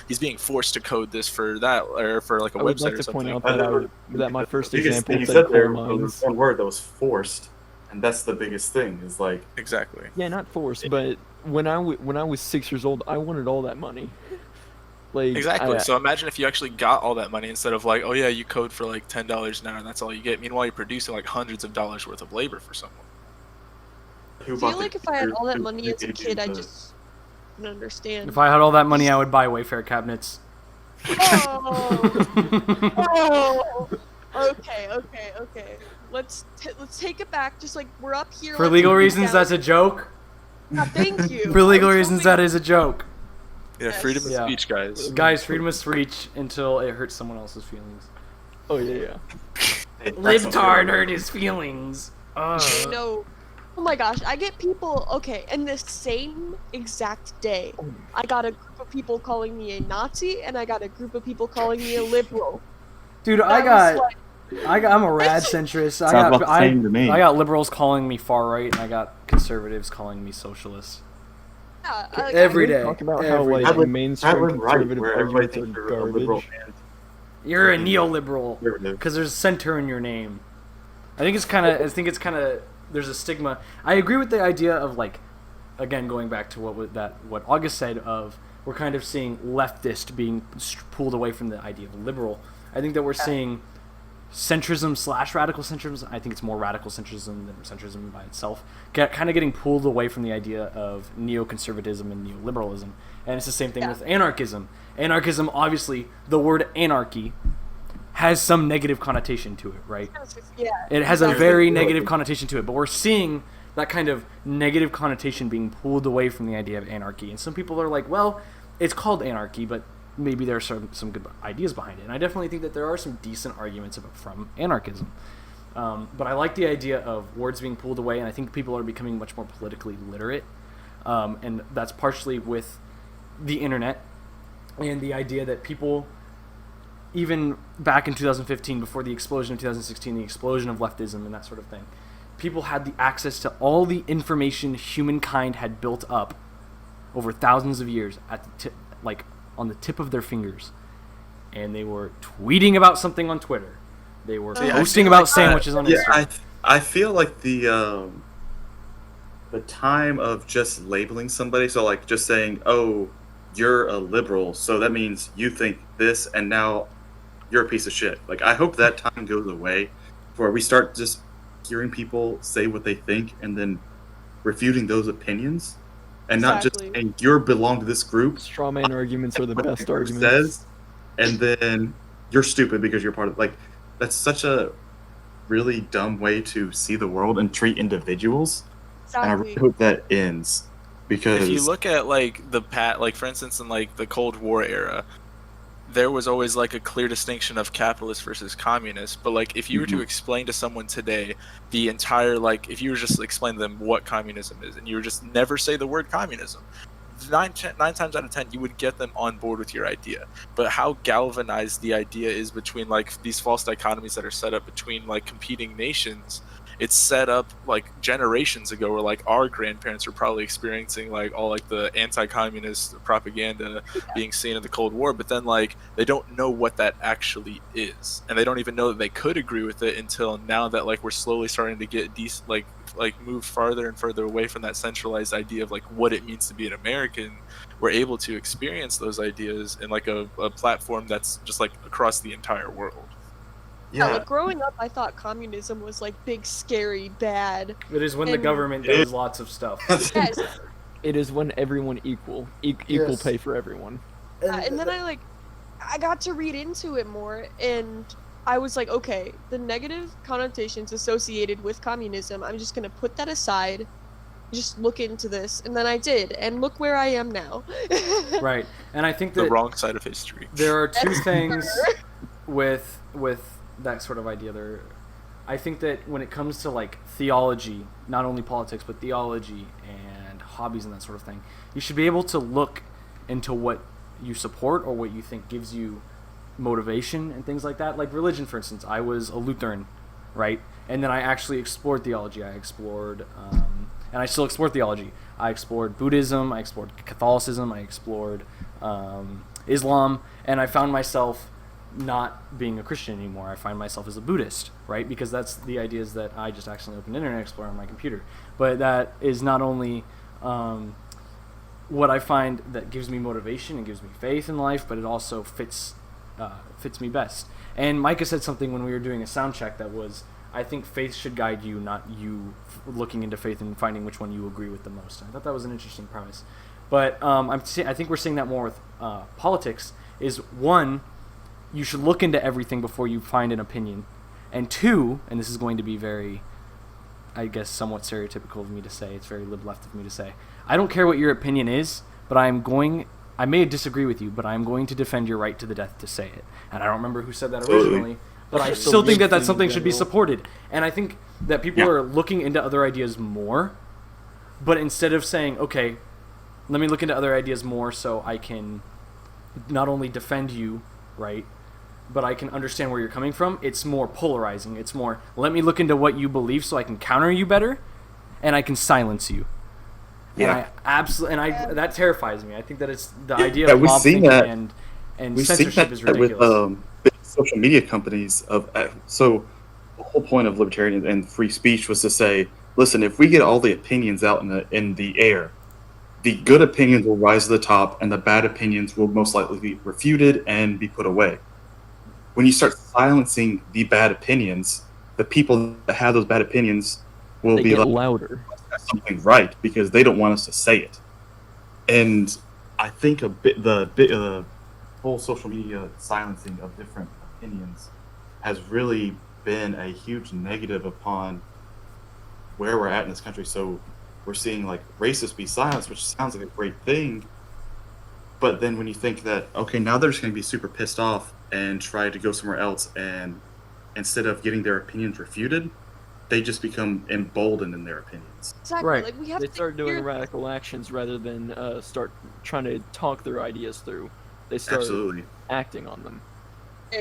he's being forced to code this for that or for like a I would website like or to something. point out that my first the biggest example thing you said said coal there was mines. one word that was forced, and that's the biggest thing. Is like Exactly. Yeah, not forced, but when I was 6 years old, I wanted all that money. Like Exactly. So imagine if you actually got all that money instead of like, oh yeah, you code for like $10 an hour and that's all you get. Meanwhile, you're producing like hundreds of dollars worth of labor for someone. who I bought feel the like if I had all that who money as a gave you kid, I the- just wouldn't understand. If I had all that money, I would buy Wayfair cabinets. Oh, okay. Let's take it back. Just like we're up here. For let's legal move reasons, down. that's a joke. Yeah, thank you. For legal I was reasons, hoping- that is a joke. Yeah, Yes. freedom of Yeah. speech, guys. Guys, freedom of speech until it hurts someone else's feelings. oh yeah. Hey, that's Libtard okay. hurt his feelings. No. Oh my gosh, I get people. Okay, in the same exact day, I got a group of people calling me a Nazi, and I got a group of people calling me a liberal. Dude, That was like, I'm a rad centrist. Sounds about the same to me. I got liberals calling me far right, and I got conservatives calling me socialist. yeah, Every Can we day. talk about Every how day. like mainstream Right, conservative where everybody arguments are thinks you're a liberal garbage. and You're a neoliberal conservative. because there's center in your name. I think it's kind of there's a stigma. I agree with the idea of like, again, going back to what August said of we're kind of seeing leftist being pulled away from the idea of liberal. I think that we're seeing centrism / radical centrism. I think it's more radical centrism than centrism by itself. Kind of getting pulled away from the idea of neoconservatism and neoliberalism. And it's the same thing with anarchism. Anarchism, obviously, the word anarchy has some negative connotation to it, right? yeah. It has a Exactly. very negative connotation to it, but we're seeing that kind of negative connotation being pulled away from the idea of anarchy. And some people are like, well, it's called anarchy, but maybe there are some good ideas behind it. And I definitely think that there are some decent arguments from anarchism. But I like the idea of words being pulled away, and I think people are becoming much more politically literate. And that's partially with the internet and the idea that people, even back in 2015, before the explosion of 2016, the explosion of leftism and that sort of thing, people had the access to all the information humankind had built up over thousands of years at the tip, like on the tip of their fingers, and they were tweeting about something on Twitter. They were See, I posting feel about like sandwiches on Yeah, Instagram. I feel like the time of just labeling somebody, so like just saying, oh, you're a liberal, so that means you think this, and now you're a piece of shit. Like, I hope that time goes away, where we start just hearing people say what they think and then refuting those opinions, and not just Exactly. saying you belong to this group. Straw man arguments are the what best the group arguments. says, and then you're stupid because you're part of, like, that's such a really dumb way to see the world and treat individuals. And I really Exactly. hope that ends, because If you look at like like for instance in like the Cold War era, there was always like a clear distinction of capitalist versus communist. But like if you were to Mhm. explain to someone today the entire, like if you were just to explain to them what communism is, and you were just never say the word communism, nine times out of 10 you would get them on board with your idea. But how galvanized the idea is between like these false dichotomies that are set up between like competing nations, it's set up like generations ago, where like our grandparents were probably experiencing like all like the anti-communist propaganda being seen in the Cold War, but then like they don't know what that actually is, and they don't even know that they could agree with it until now that like we're slowly starting to get like move farther and further away from that centralized idea of like what it means to be an American. We're able to experience those ideas in like a platform that's just like across the entire world. Yeah, like growing up, I thought communism was like big, scary, bad. It is when the government does lots of stuff. Yes. It is when everyone equal Yes. pay for everyone. And then I got to read into it more, and I was like, okay, the negative connotations associated with communism, I'm just gonna put that aside, just look into this, and then I did, and look where I am now. Right, and I think that The wrong side of history. there are two That's things fair. with that sort of idea. There, I think that when it comes to like theology, not only politics but theology and hobbies and that sort of thing, you should be able to look into what you support or what you think gives you motivation and things like that. Like religion, for instance, I was a Lutheran, right? And then I actually explored theology. I explored, and I still explore theology. I explored Buddhism. I explored Catholicism. I explored Islam, and I found myself not being a Christian anymore. I find myself as a Buddhist, right? Because that's the ideas that I just accidentally opened Internet Explorer on my computer. But that is not only what I find that gives me motivation and gives me faith in life, but it also fits me best. And Micah said something when we were doing a sound check that was, I think faith should guide you, not you looking into faith and finding which one you agree with the most. I thought that was an interesting premise. But I think we're seeing that more with politics. Is one, you should look into everything before you find an opinion. And two, and this is going to be very, I guess, somewhat stereotypical of me to say, it's very left of me to say, I don't care what your opinion is, but I may disagree with you, but I'm going to defend your right to the death to say it. And I don't remember who said that originally, but I still think that that's something should be supported. And I think that people are looking into other ideas more, but instead of saying, okay, let me look into other ideas more so I can not only defend you, right, but I can understand where you're coming from, it's more polarizing. It's more, let me look into what you believe so I can counter you better, and I can silence you. Yeah. That terrifies me. I think that it's the idea of we've mob seen thinking that. and We've seen censorship that is ridiculous. with big social media companies. So the whole point of libertarian and free speech was to say, listen, if we get all the opinions out in the air, the good opinions will rise to the top, and the bad opinions will most likely be refuted and be put away. When you start silencing the bad opinions, the people that have those bad opinions will They be get like, louder. "That's something right," because they don't want us to say it. And I think the whole social media silencing of different opinions has really been a huge negative upon where we're at in this country. So we're seeing like racists be silenced, which sounds like a great thing. But then when you think that, okay, now they're just going to be super pissed off and try to go somewhere else, and instead of getting their opinions refuted, they just become emboldened in their opinions. Exactly. Right. Like we have They to start doing hear- radical actions rather than start trying to talk their ideas through. They start Absolutely. acting on them.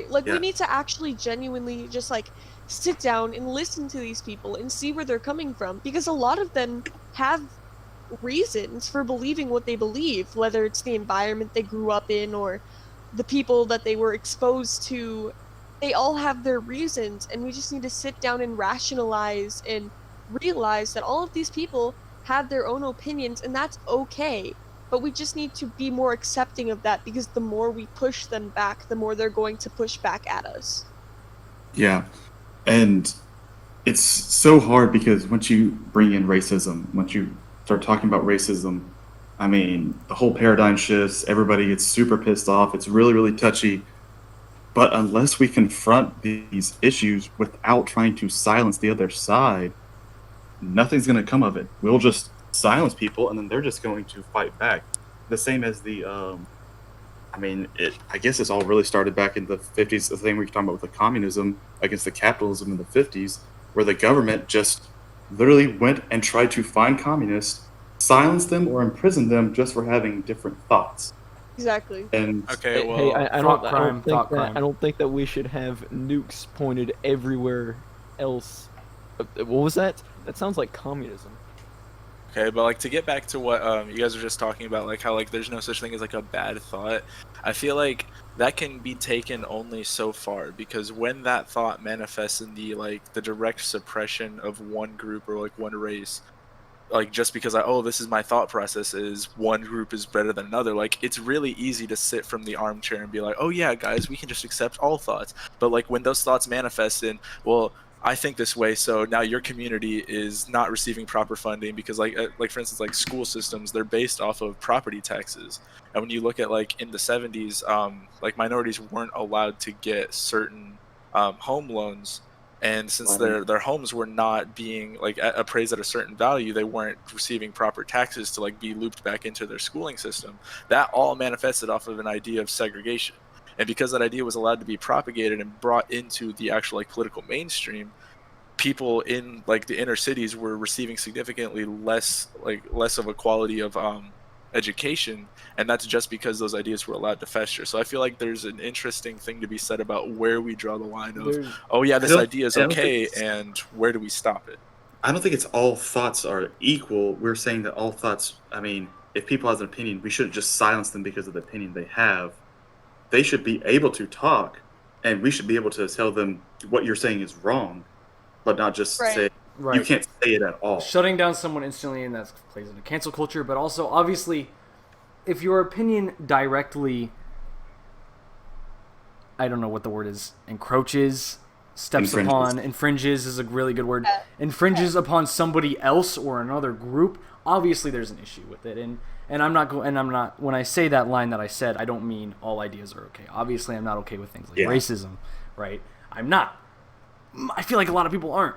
Like Yeah. we need to actually genuinely just like sit down and listen to these people and see where they're coming from, because a lot of them have reasons for believing what they believe, whether it's the environment they grew up in or the people that they were exposed to. They all have their reasons, and we just need to sit down and rationalize and realize that all of these people have their own opinions, and that's okay. But we just need to be more accepting of that, because the more we push them back, the more they're going to push back at us. Yeah. And it's so hard because once you bring in racism, once you start talking about racism, I mean, the whole paradigm shifts. Everybody gets super pissed off. It's really, really touchy. But unless we confront these issues without trying to silence the other side, nothing's going to come of it. We'll just silence people, and then they're just going to fight back. The same as I guess it's all really started back in the 50s, the thing we were talking about with the communism against the capitalism in the 50s, where the government just literally went and tried to find communists silence them or imprison them just for having different thoughts. Exactly. And Okay, Hey, well, I thought don't crime, think thought that crime. I don't think that we should have nukes pointed everywhere else. What was that? That sounds like communism. okay, but like to get back to what you guys were just talking about, like how like there's no such thing as like a bad thought. I feel like that can be taken only so far, because when that thought manifests in the direct suppression of one group or like one race, like just because this is my thought process is one group is better than another, like it's really easy to sit from the armchair and be like, oh yeah guys, we can just accept all thoughts. But like when those thoughts manifest in, well, I think this way, so now your community is not receiving proper funding because like for instance, like school systems, they're based off of property taxes. And when you look at like in the 70s, like minorities weren't allowed to get certain home loans, and since Right. their homes were not being like appraised at a certain value, they weren't receiving proper taxes to like be looped back into their schooling system. That all manifested off of an idea of segregation. And because that idea was allowed to be propagated and brought into the actual like political mainstream, people in like the inner cities were receiving significantly less of a quality of education, and that's just because those ideas were allowed to fester. So I feel like there's an interesting thing to be said about where we draw the line of, There's- oh yeah, this idea is I don't think okay, it's- and where do we stop it? I don't think it's all thoughts are equal. We're saying that all thoughts, I mean, if people have an opinion, we shouldn't just silence them because of the opinion they have. They should be able to talk, and we should be able to tell them what you're saying is wrong, but not just Right. say, Right. you can't say it at all. Shutting down someone instantly, and that plays into cancel culture. But also, obviously, if your opinion directly, I don't know what the word is, encroaches, steps Infringes. upon, infringes is a really good word, infringes upon somebody else or another group, obviously there's an issue with it. And I'm not, when I say that line that I said, I don't mean all ideas are okay. Obviously, I'm not okay with things like racism, right? I'm not. I feel like a lot of people aren't.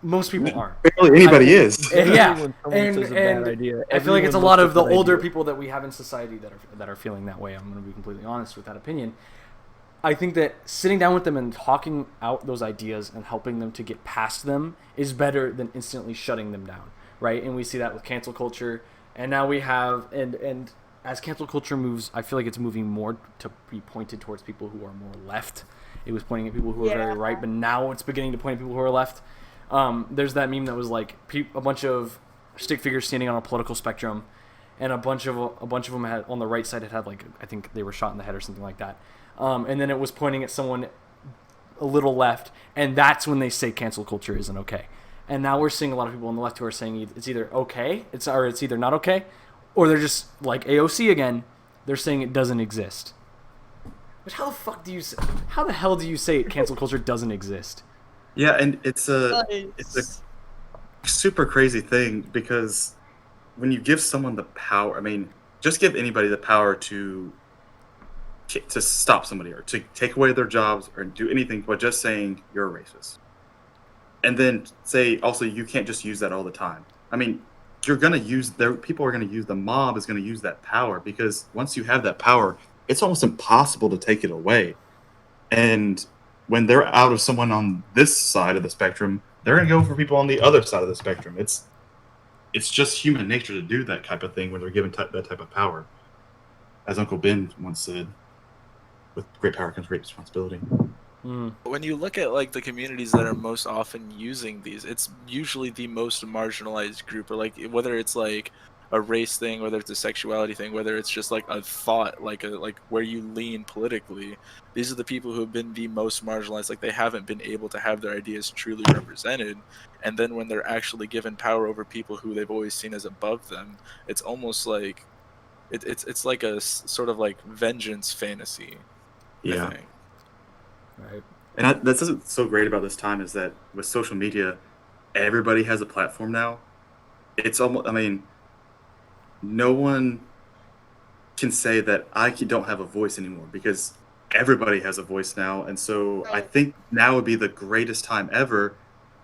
Most people aren't. Barely anybody is. And yeah, When someone says a bad idea, I feel like it's a everyone lot looks of the at that older idea. people that we have in society that are feeling that way. I'm going to be completely honest with that opinion. I think that sitting down with them and talking out those ideas and helping them to get past them is better than instantly shutting them down, right? And we see that with cancel culture, and now we have and as cancel culture moves, I feel like it's moving more to be pointed towards people who are more left. It was pointing at people who are very right, but now it's beginning to point at people who are left. There's that meme that was like a bunch of stick figures standing on a political spectrum, and a bunch of them had on the right side had like, I think they were shot in the head or something like that. And then it was pointing at someone a little left, and that's when they say cancel culture isn't okay. And now we're seeing a lot of people on the left who are saying it's either okay, it's either not okay, or they're just like AOC again. They're saying it doesn't exist. Which how the hell do you say cancel culture doesn't exist? Yeah, and it's a super crazy thing, because when you give someone the power, I mean, just give anybody the power to stop somebody or to take away their jobs or do anything but just saying you're a racist. And then say also you can't just use that all the time. I mean, you're going to use people are going to use, the mob is going to use that power, because once you have that power, it's almost impossible to take it away. And when they're out of someone on this side of the spectrum, they're going to go for people on the other side of the spectrum. It's just human nature to do that type of thing when they're given that type of power. As Uncle Ben once said, with great power comes great responsibility. When you look at like the communities that are most often using these, it's usually the most marginalized group, or like whether it's like a race thing, whether it's a sexuality thing, whether it's just like a thought, like where you lean politically. These are the people who have been the most marginalized. Like they haven't been able to have their ideas truly represented, and then when they're actually given power over people who they've always seen as above them, it's almost like it's like a sort of like vengeance fantasy. Yeah. I think. Right. And that's what's so great about this time, is that with social media, everybody has a platform now. It's almost, I mean, no one can say that I don't have a voice anymore, because everybody has a voice now. And so I think now would be the greatest time ever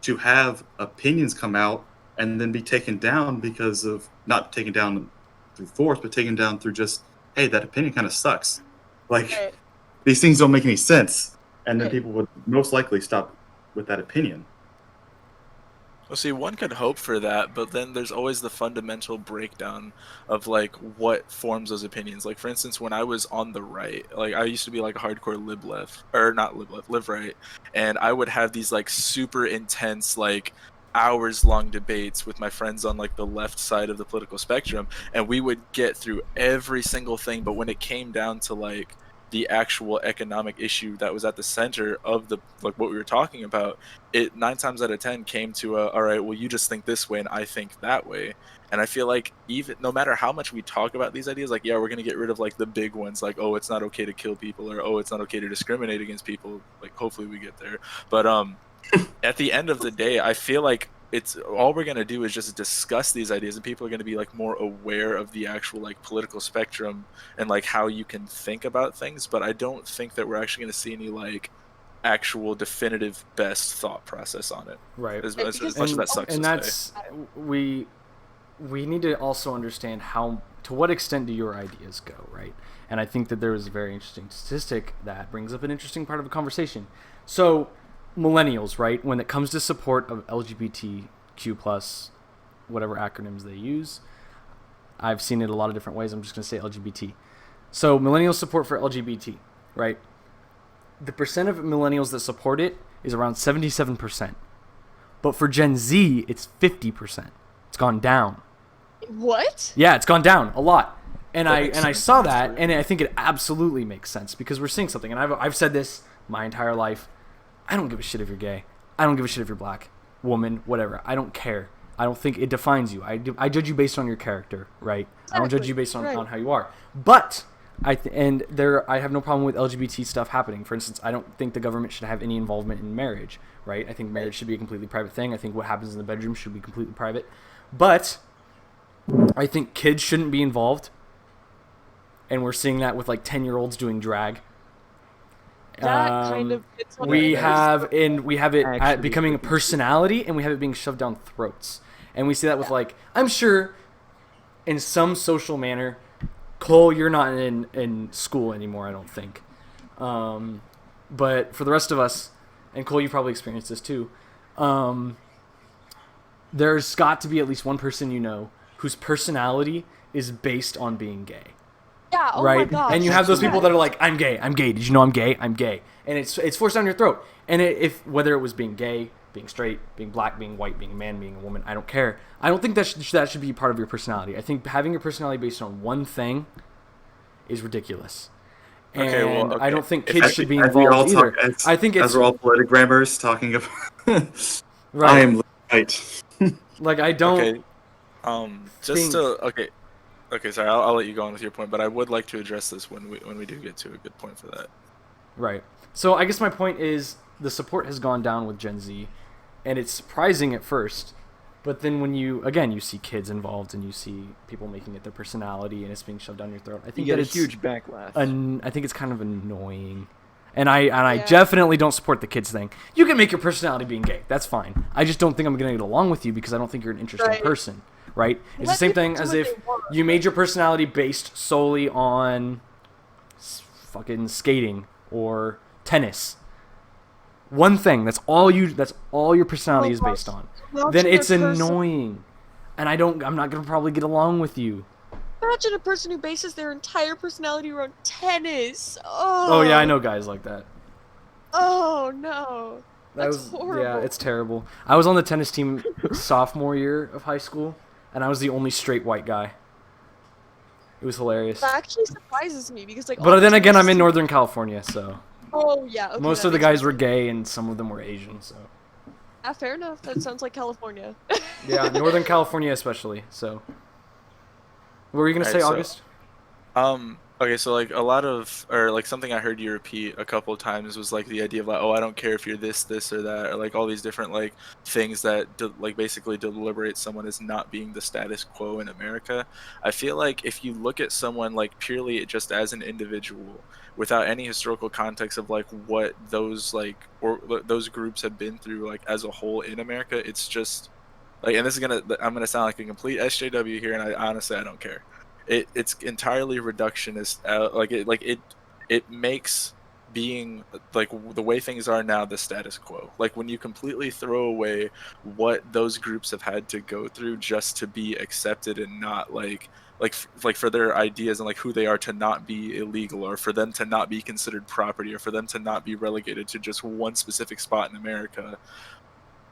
to have opinions come out and then be taken down, because of not taken down through force, but taken down through just, hey, that opinion kind of sucks. Like, these things don't make any sense. And then people would most likely stop with that opinion. Well, see, one could hope for that, but then there's always the fundamental breakdown of like what forms those opinions. Like, for instance, when I was on the right, like I used to be like a hardcore lib left, or not lib left, live right, and I would have these like super intense, like hours long debates with my friends on like the left side of the political spectrum, and we would get through every single thing. But when it came down to like the actual economic issue that was at the center of the like what we were talking about, it 9 times out of 10 came to all right, well, you just think this way and I think that way. And I feel like even no matter how much we talk about these ideas, like, yeah, we're going to get rid of like the big ones, like, oh, it's not okay to kill people, or oh, it's not okay to discriminate against people, like hopefully we get there. But at the end of the day, I feel like it's all we're going to do is just discuss these ideas, and people are going to be like more aware of the actual like political spectrum and like how you can think about things. But I don't think that we're actually going to see any like actual definitive best thought process on it. Right. As much as that sucks. And to that's say. we need to also understand how to what extent do your ideas go, right? And I think that there was a very interesting statistic that brings up an interesting part of the conversation. So millennials, right, when it comes to support of LGBTQ plus, whatever acronyms they use, I've seen it a lot of different ways. I'm just going to say LGBT. So millennial support for LGBT, right? The percent of millennials that support it is around 77%. But for Gen Z, it's 50%. It's gone down. What? Yeah, it's gone down a lot. And That I makes and I sense, saw that, actually. and I think it absolutely makes sense because we're seeing something. And I've said this my entire life. I don't give a shit if you're gay. I don't give a shit if you're black, woman, whatever. I don't care. I don't think it defines you. I judge you based on your character, right? I don't judge you based on, Right. on how you are. But I have no problem with LGBT stuff happening. For instance, I don't think the government should have any involvement in marriage, right? I think marriage should be a completely private thing. I think what happens in the bedroom should be completely private. But I think kids shouldn't be involved. And we're seeing that with like 10-year-olds doing drag. That kind of fits what We it is. have it Actually, becoming a personality, and we have it being shoved down throats. And we see that with like, I'm sure in some social manner, Cole, you're not in school anymore, I don't think. But for the rest of us, and Cole, you probably experienced this too, there's got to be at least one person you know whose personality is based on being gay. Yeah, oh Right, my gosh. and you have those people yes. that are like, I'm gay. Did you know I'm gay? I'm gay, and it's forced down your throat. And if whether it was being gay, being straight, being black, being white, being a man, being a woman, I don't care. I don't think that should be part of your personality. I think having your personality based on one thing is ridiculous. And Okay, well, okay. I don't think If kids I- should be As we all involved either. talk- I think it's as we're all politigrammers talking about. I right. am right. Like I don't. Okay. Just being- to okay, sorry, I'll let you go on with your point, but I would like to address this when we do get to a good point for that. Right. So I guess my point is the support has gone down with Gen Z, and it's surprising at first, but then when you see kids involved and you see people making it their personality and it's being shoved down your throat, I You think get that a it's huge backlash. I think it's kind of annoying. And I Yeah. definitely don't support the kids thing. You can make your personality being gay. That's fine. I just don't think I'm going to get along with you because I don't think you're an interesting Right. person, right? It's the Let same people thing do as what if they want. you made your personality based solely on fucking skating or tennis. One thing, that's all your personality Oh is based gosh. on. Imagine Then a it's person- annoying. And I'm not going to probably get along with you. Imagine a person who bases their entire personality around tennis. Oh yeah, I know guys like that. Oh no. That That's was, horrible. Yeah, it's terrible. I was on the tennis team sophomore year of high school, and I was the only straight white guy. It was hilarious. That actually surprises me because like. all But the then again, I'm tennis in teams- Northern California, so Oh yeah. Okay, most that of the makes guys sense. were gay, and some of them were Asian. So Ah, fair enough. That sounds like California. yeah, Northern California especially. So what were you gonna say, Alright, so- August? Okay, so like a lot of, or like something I heard you repeat a couple of times was like the idea of like, oh, I don't care if you're this, or that, or like all these different like things that like basically deliberate someone as not being the status quo in America. I feel like if you look at someone like purely just as an individual without any historical context of like what those like or those groups have been through like as a whole in America, it's just like, and this is I'm gonna sound like a complete SJW here, and I honestly I don't care. It's entirely reductionist. It makes being like the way things are now, the status quo. Like when you completely throw away what those groups have had to go through just to be accepted and not like for their ideas and like who they are to not be illegal, or for them to not be considered property, or for them to not be relegated to just one specific spot in America.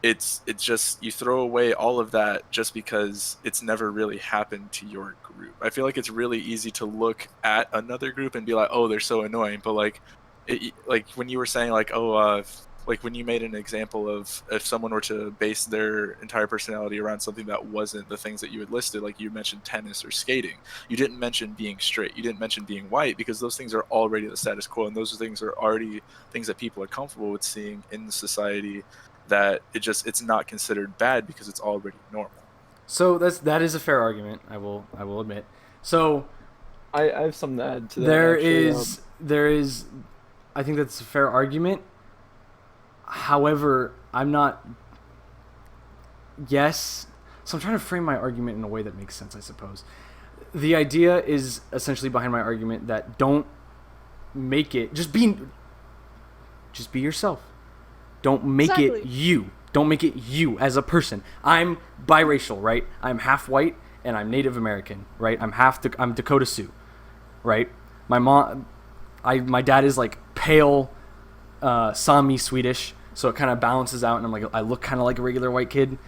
It's just, you throw away all of that just because it's never really happened to your group. I feel like it's really easy to look at another group and be like, oh, they're so annoying. But like when you were saying like, like when you made an example of if someone were to base their entire personality around something that wasn't the things that you had listed, like you mentioned tennis or skating, you didn't mention being straight, you didn't mention being white, because those things are already the status quo, and those things are already things that people are comfortable with seeing in the society, that it's not considered bad because it's already normal. So that is a fair argument, I will admit. So I have something to add to that. There is I think that's a fair argument. However, I'm not. Yes. So I'm trying to frame my argument in a way that makes sense, I suppose. The idea is essentially behind my argument that don't make it. Just be yourself. Don't make it you. Don't make it you as a person. I'm biracial, right? I'm half white and I'm Native American, right? I'm Dakota Sioux, right? My dad is like pale, Sami Swedish. So it kind of balances out, and I look kind of like a regular white kid.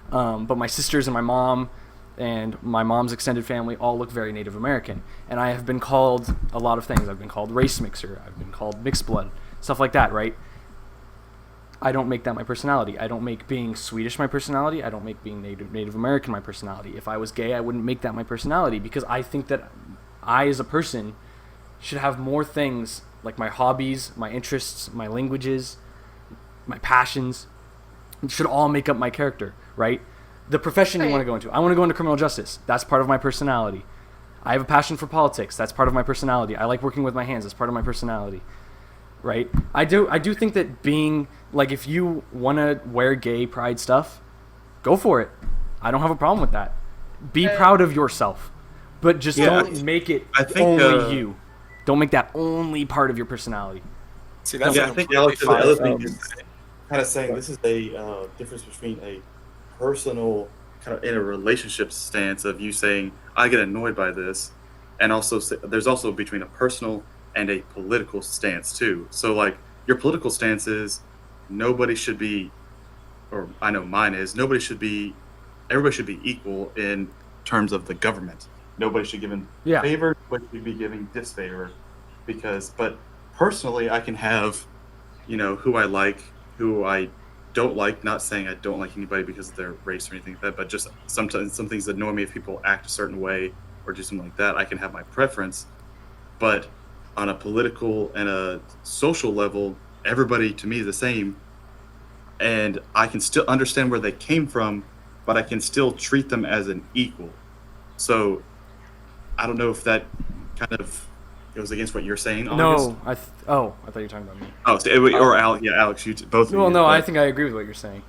But my sisters and my mom and my mom's extended family all look very Native American. And I have been called a lot of things. I've been called race mixer. I've been called mixed blood, stuff like that, right? I don't make that my personality. I don't make being Swedish my personality. I don't make being Native American my personality. If I was gay, I wouldn't make that my personality, because I think that I, as a person, should have more things like my hobbies, my interests, my languages, my passions, should all make up my character, right? The profession you want to go into. I want to go into criminal justice. That's part of my personality. I have a passion for politics. That's part of my personality. I like working with my hands. That's part of my personality, right? I do think that being, like, if you want to wear gay pride stuff, go for it. I don't have a problem with that. Be proud of yourself, but just don't make it only you. Don't make that only part of your personality. See, that's I think Alex, the other thing is kind of saying this is a difference between a personal kind of in a relationship stance of you saying I get annoyed by this, and also there's also between a personal and a political stance too. So like your political stance is nobody should be, or I know mine is, everybody should be equal in terms of the government. Nobody should give in favor, nobody should be giving disfavor, but personally I can have, who I like, who I don't like, not saying I don't like anybody because of their race or anything like that, but just sometimes some things annoy me if people act a certain way or do something like that. I can have my preference, but on a political and a social level, everybody to me is the same, and I can still understand where they came from, but I can still treat them as an equal. So I don't know if that kind of goes against what you're saying, August. No, I thought you were talking about me. Oh, or Alex, you both. Well, no, I think I agree with what you're saying.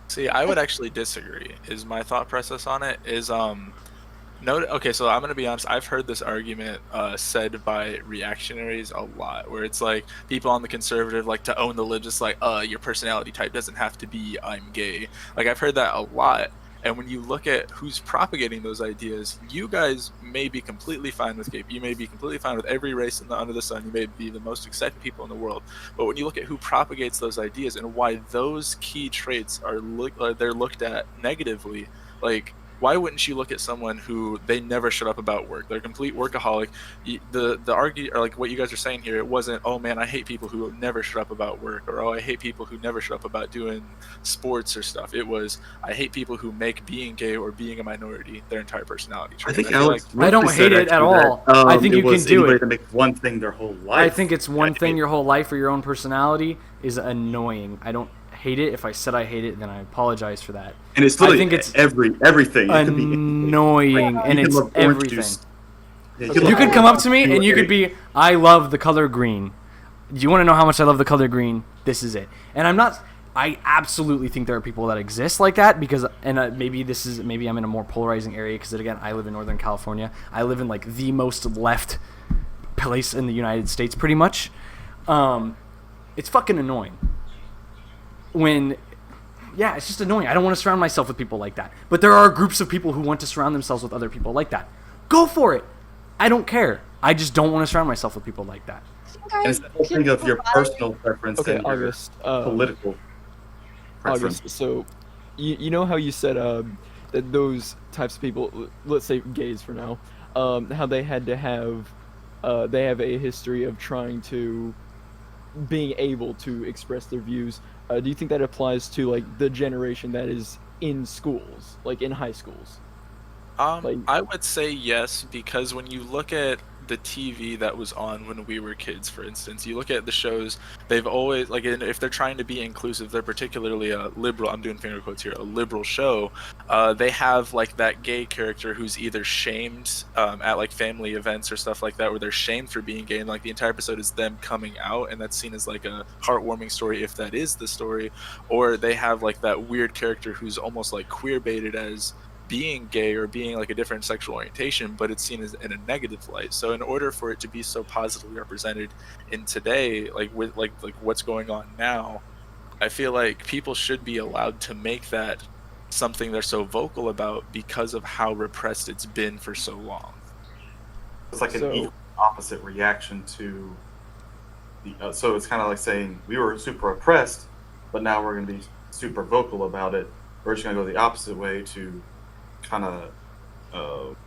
See, I would actually disagree. Is my thought process on it is okay, so I'm gonna be honest. I've heard this argument said by reactionaries a lot, where it's like people on the conservative like to own the lib, just like your personality type doesn't have to be I'm gay. Like I've heard that a lot. And when you look at who's propagating those ideas, you guys may be completely fine with gay. You may be completely fine with every race under the sun. You may be the most accepted people in the world. But when you look at who propagates those ideas and why those key traits are they're looked at negatively, like why wouldn't you look at someone who they never shut up about work? They're a complete workaholic. The argue, or like what you guys are saying here, it wasn't, oh man, I hate people who never shut up about work, or oh, I hate people who never shut up about doing sports or stuff. It was, I hate people who make being gay or being a minority their entire personality trait. I think Alex, I don't hate it at all. I think you can do it. To make one thing their whole life. I think it's one thing your whole life, or your own personality is annoying. I don't hate it. If I said I hate it, then I apologize for that. And it's literally, I think it's everything. Annoying, and it's everything. You could come up to me and you could be, I love the color green. Do you want to know how much I love the color green? This is it. And I absolutely think there are people that exist like that, because, and maybe I'm in a more polarizing area, because again, I live in Northern California. I live in like the most left place in the United States, pretty much. It's fucking annoying. It's just annoying. I don't want to surround myself with people like that. But there are groups of people who want to surround themselves with other people like that. Go for it. I don't care. I just don't want to surround myself with people like that. And it's the whole thing of your personal preference Okay, and your August. political preference. August. So, you know how you said that those types of people, let's say gays for now, how they had to have, they have a history of trying to, being able to express their views. Do you think that applies to like the generation that is in schools, like in high schools? I would say yes, because when you look at the TV that was on when we were kids, for instance, you look at the shows, they've always, like, if they're trying to be inclusive, they're particularly a liberal, I'm doing finger quotes here, a liberal show, they have, like, that gay character who's either shamed at, like, family events or stuff like that, where they're shamed for being gay, and, like, the entire episode is them coming out, and that's seen as, like, a heartwarming story, if that is the story, or they have, like, that weird character who's almost, like, queer-baited as being gay or being like a different sexual orientation, but it's seen as in a negative light. So in order for it to be so positively represented in today, like with like what's going on now, I feel like people should be allowed to make that something they're so vocal about because of how repressed it's been for so long. It's like an equal opposite reaction to the. So it's kind of like saying we were super oppressed, but now we're going to be super vocal about it. We're just going to go the opposite way to kind of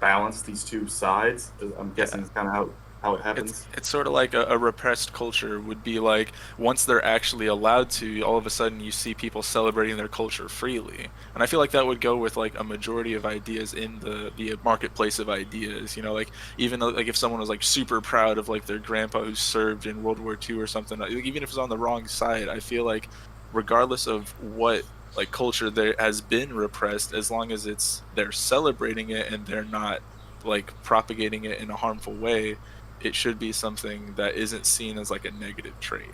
balance these two sides. I'm guessing it's kind of how it happens. It's sort of like a repressed culture would be like, once they're actually allowed to, all of a sudden you see people celebrating their culture freely. And I feel like that would go with like a majority of ideas in the marketplace of ideas, you know, like even though, like if someone was like super proud of like their grandpa who served in World War II or something, like, even if it's on the wrong side, I feel like regardless of what like culture there has been repressed, as long as they're celebrating it and they're not like propagating it in a harmful way, it should be something that isn't seen as like a negative trait.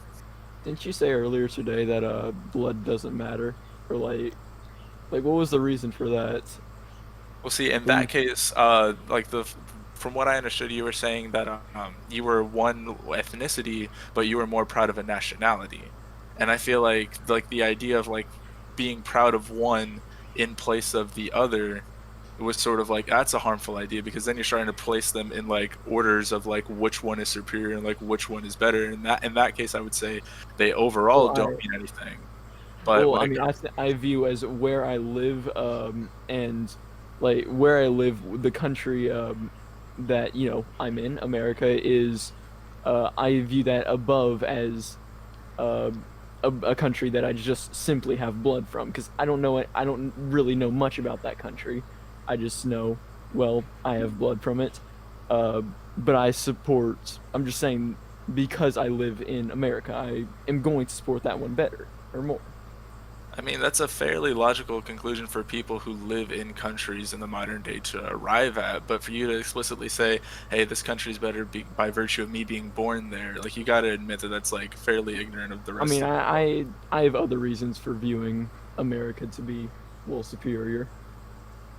Didn't you say earlier today that blood doesn't matter, or like what was the reason for that? Well, see, in that case, from what I understood, you were saying that you were one ethnicity, but you were more proud of a nationality, and I feel like the idea of like being proud of one in place of the other, it was sort of like that's a harmful idea, because then you're starting to place them in like orders of like which one is superior and like which one is better. And in that case, I would say they overall don't mean anything. But well, I mean, I view as where I live, and like where I live, the country that I'm in, America, is I view that above as a country that I just simply have blood from, because I don't really know much about that country. I just know, well, I have blood from it. But I'm just saying, because I live in America, I am going to support that one better or more. I mean, that's a fairly logical conclusion for people who live in countries in the modern day to arrive at. But for you to explicitly say, hey, this country's better by virtue of me being born there, like, you gotta admit that that's like fairly ignorant of the rest. I mean, I have other reasons for viewing America to be a little superior.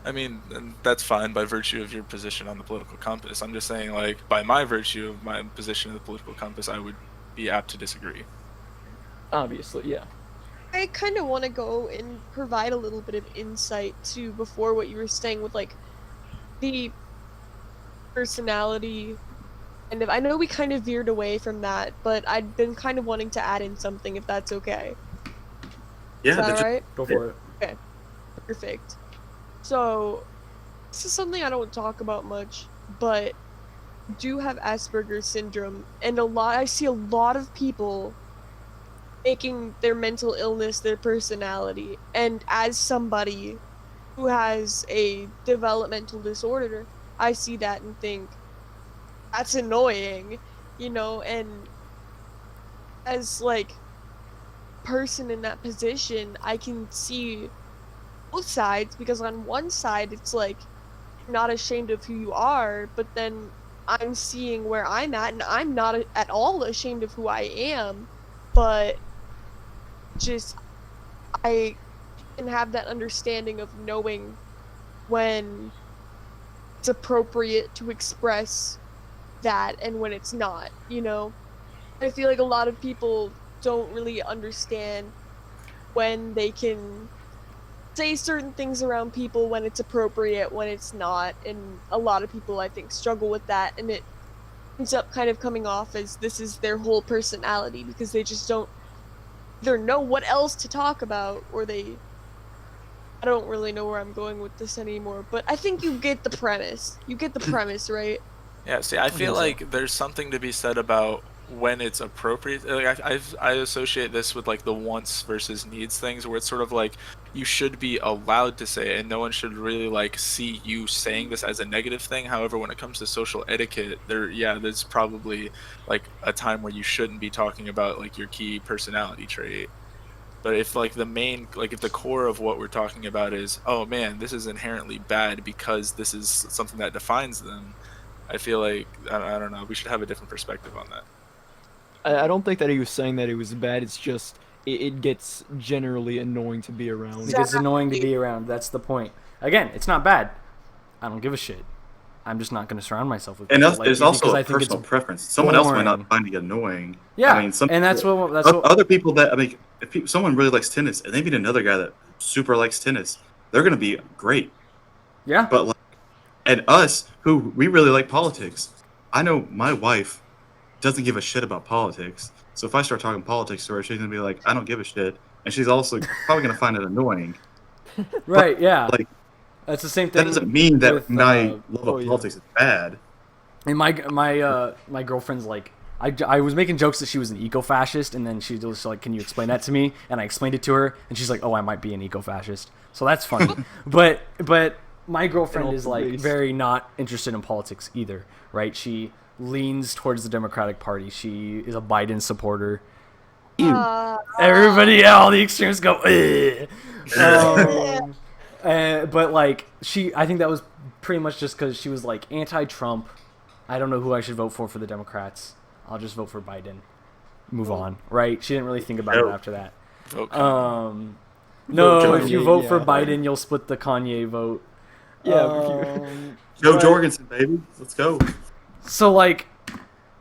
I mean, and that's fine by virtue of your position on the political compass. I'm just saying, like, by my virtue of my position in the political compass, I would be apt to disagree. Obviously, yeah. I kind of want to go and provide a little bit of insight to before what you were saying with like the personality, and I know we kind of veered away from that, but I'd been kind of wanting to add in something, if that's okay. Yeah, is that right? Go for it. Okay, perfect. So this is something I don't talk about much, but I do have Asperger's syndrome, and I see a lot of people making their mental illness their personality. And as somebody who has a developmental disorder, I see that and think, that's annoying, and as like person in that position, I can see both sides, because on one side it's like you're not ashamed of who you are, but then I'm seeing where I'm at, and I'm not at all ashamed of who I am, but just I can have that understanding of knowing when it's appropriate to express that and when it's not, I feel like a lot of people don't really understand when they can say certain things around people, when it's appropriate, when it's not, and a lot of people, I think, struggle with that, and it ends up kind of coming off as this is their whole personality, because they just don't either know what else to talk about, or I don't really know where I'm going with this anymore, but I think you get the premise. You get the premise, right? Yeah, see, I feel think so. like there's something to be said about when it's appropriate. Like, I associate this with like the wants versus needs things, where it's sort of like you should be allowed to say it, and no one should really like see you saying this as a negative thing. However, when it comes to social etiquette, there's probably like a time where you shouldn't be talking about like your key personality trait. But if like if the core of what we're talking about is, oh man, this is inherently bad because this is something that defines them, I feel like I don't know. We should have a different perspective on that. I don't think that he was saying that it was bad. It's just it gets generally annoying to be around. It gets annoying to be around. That's the point. Again, it's not bad. I don't give a shit. I'm just not going to surround myself with And people that's, like there's you also because a I think personal it's preference. Someone else might boring. not find it annoying. Yeah, I mean, and that's what other people that, I mean, if someone really likes tennis and they meet another guy that super likes tennis, they're going to be great. yeah. But like, and us who we really like politics, I know my wife doesn't give a shit about politics. So if I start talking politics to her, she's gonna be like, I don't give a shit, and she's also probably gonna find it annoying. Right, yeah. Like, That's the same that thing. doesn't mean that with, my love of yeah. politics is bad. And my girlfriend's like, I was making jokes that she was an eco-fascist, and then she was like, "Can you explain that to me?" And I explained it to her, and she's like, "Oh, I might be an eco-fascist." So that's funny. but my girlfriend is like very not interested in politics either, right? She leans towards the Democratic Party. She is a Biden supporter. Everybody, all the extremists go. But like I think that was pretty much just because she was like anti-Trump. I don't know who I should vote for the Democrats. I'll just vote for Biden. Move on, right? She didn't really think about it after that. Vote Kanye. No, Vote if you Kanye, vote for yeah. Biden, you'll split the Kanye vote. Yeah, Joe But- Jorgensen, baby, let's go. So like,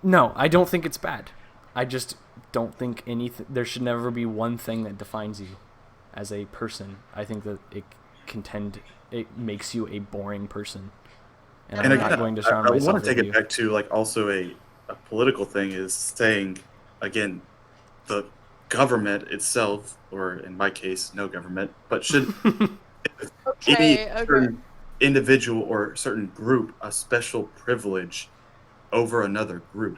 no, I don't think it's bad. I just don't think there should never be one thing that defines you as a person. I think that it makes you a boring person. And I'm not going to surround I myself want to take with it you. back to like also a political thing is saying again, the government itself, or in my case, no government, but should any certain individual or certain group a special privilege over another group.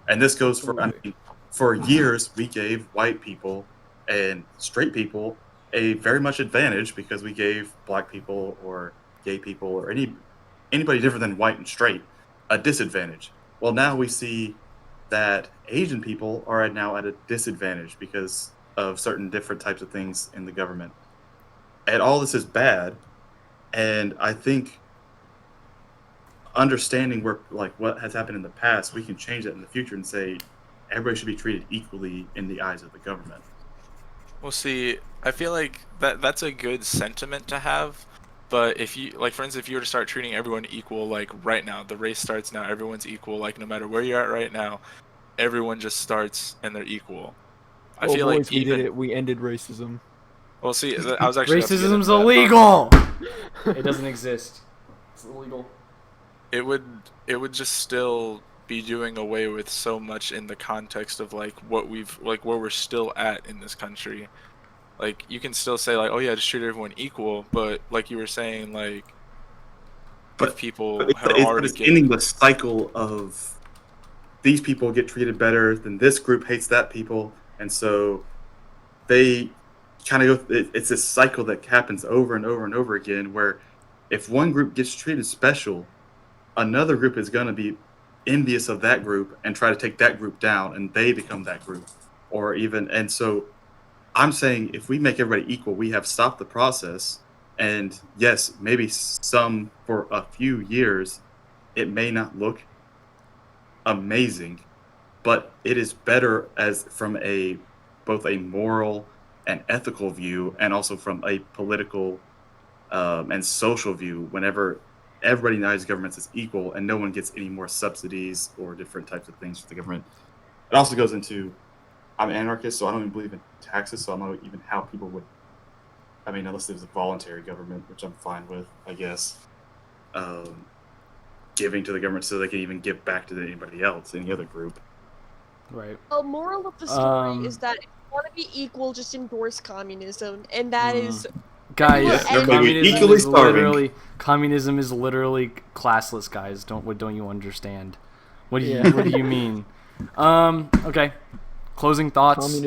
And this goes for, I mean, for years we gave white people and straight people a very much advantage because we gave black people or gay people or anybody different than white and straight a disadvantage. Well, now we see that Asian people are now at a disadvantage because of certain different types of things in the government. And all this is bad. And I think understanding where like what has happened in the past, we can change that in the future and say everybody should be treated equally in the eyes of the government. Well, see, I feel like that's a good sentiment to have. But if you, like, for instance, if you were to start treating everyone equal, like right now, the race starts now, everyone's equal, like no matter where you're at right now, everyone just starts and they're equal. I feel like we did it. We ended racism. Well, see, I was actually about to get Racism's into that. illegal. It doesn't exist. It's illegal. It would just still be doing away with so much in the context of like what where we're still at in this country. Like you can still say like, oh yeah, just treat everyone equal, but like you were saying, like if people are already it's ending the cycle of these people get treated better, then this group hates that people, and so they kind of go. It's this cycle that happens over and over and over again, where if one group gets treated special, another group is going to be envious of that group and try to take that group down, and they become that group, or even. And so I'm saying if we make everybody equal, we have stopped the process. And yes, maybe some for a few years, it may not look amazing, but it is better as from both a moral and ethical view, and also from a political and social view. Whenever everybody knows governments is equal, and no one gets any more subsidies or different types of things from the government, it also goes into, I'm an anarchist, so I don't even believe in taxes, so I don't know even how people would, I mean, unless there's a voluntary government, which I'm fine with, I guess, giving to the government so they can even give back to anybody else, any other group. Right. The moral of the story is that if you want to be equal, just endorse communism, and that is. Guys, Yeah, communism is literally classless, guys. Don't you understand? What do you mean? Okay. Closing thoughts.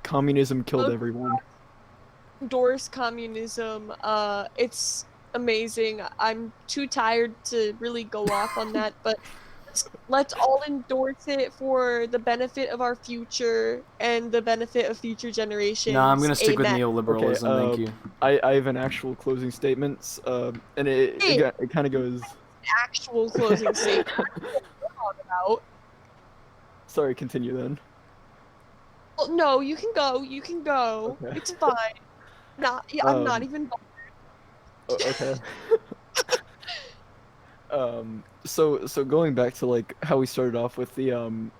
Communism killed everyone. Endorse communism. It's amazing. I'm too tired to really go off on that, but let's all endorse it for the benefit of our future and the benefit of future generations. No, I'm gonna stick with Amen. neoliberalism. Okay, thank you. I have an actual closing statement, and it kind of goes. Actual closing statement. About. Sorry, continue then. Well, no, you can go. You can go. Okay. It's fine. I'm not even. Okay. So going back to like how we started off with the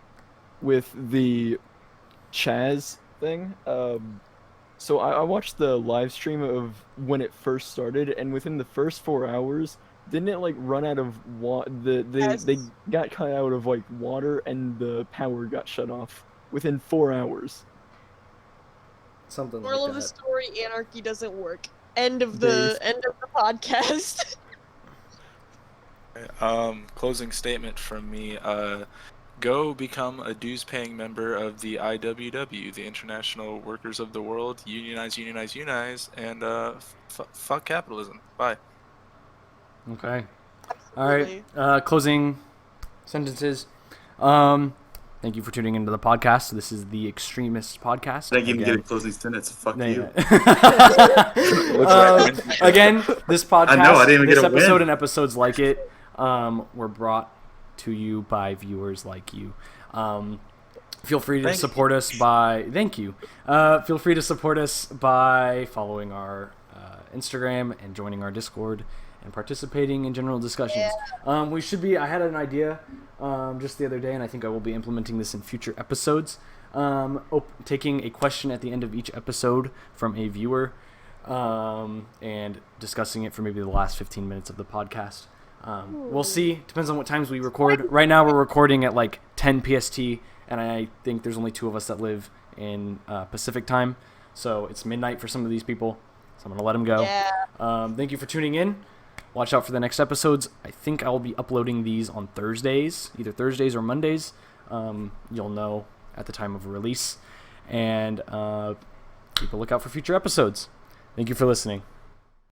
Chaz thing. So I watched the live stream of when it first started, and within the first 4 hours, didn't it like run out of they got cut out of like water, and the power got shut off within 4 hours. Something like Moral that. of the story: anarchy doesn't work. End of the podcast. Closing statement from me. Go become a dues-paying member of the IWW, the International Workers of the World. Unionize, unionize, unionize, and fuck capitalism. Bye. Okay. Absolutely. All right. Closing sentences. Thank you for tuning into the podcast. This is the Extremists Podcast. I didn't even get a closing sentence. Fuck you. Again, this podcast, I know, I didn't even this get a episode win. and episodes like it were brought to you by viewers like you. Feel free to support us by... Thank you. Feel free to support us by following our Instagram and joining our Discord and participating in general discussions. Yeah. I had an idea just the other day, and I think I will be implementing this in future episodes. Taking a question at the end of each episode from a viewer and discussing it for maybe the last 15 minutes of the podcast. We'll see. Depends on what times we record. Right now we're recording at like 10 PST, and I think there's only 2 of us that live in Pacific time. So it's midnight for some of these people. So I'm going to let them go. Yeah. Thank you for tuning in. Watch out for the next episodes. I think I will be uploading these on Thursdays, either Thursdays or Mondays. You'll know at the time of release. And keep a lookout for future episodes. Thank you for listening.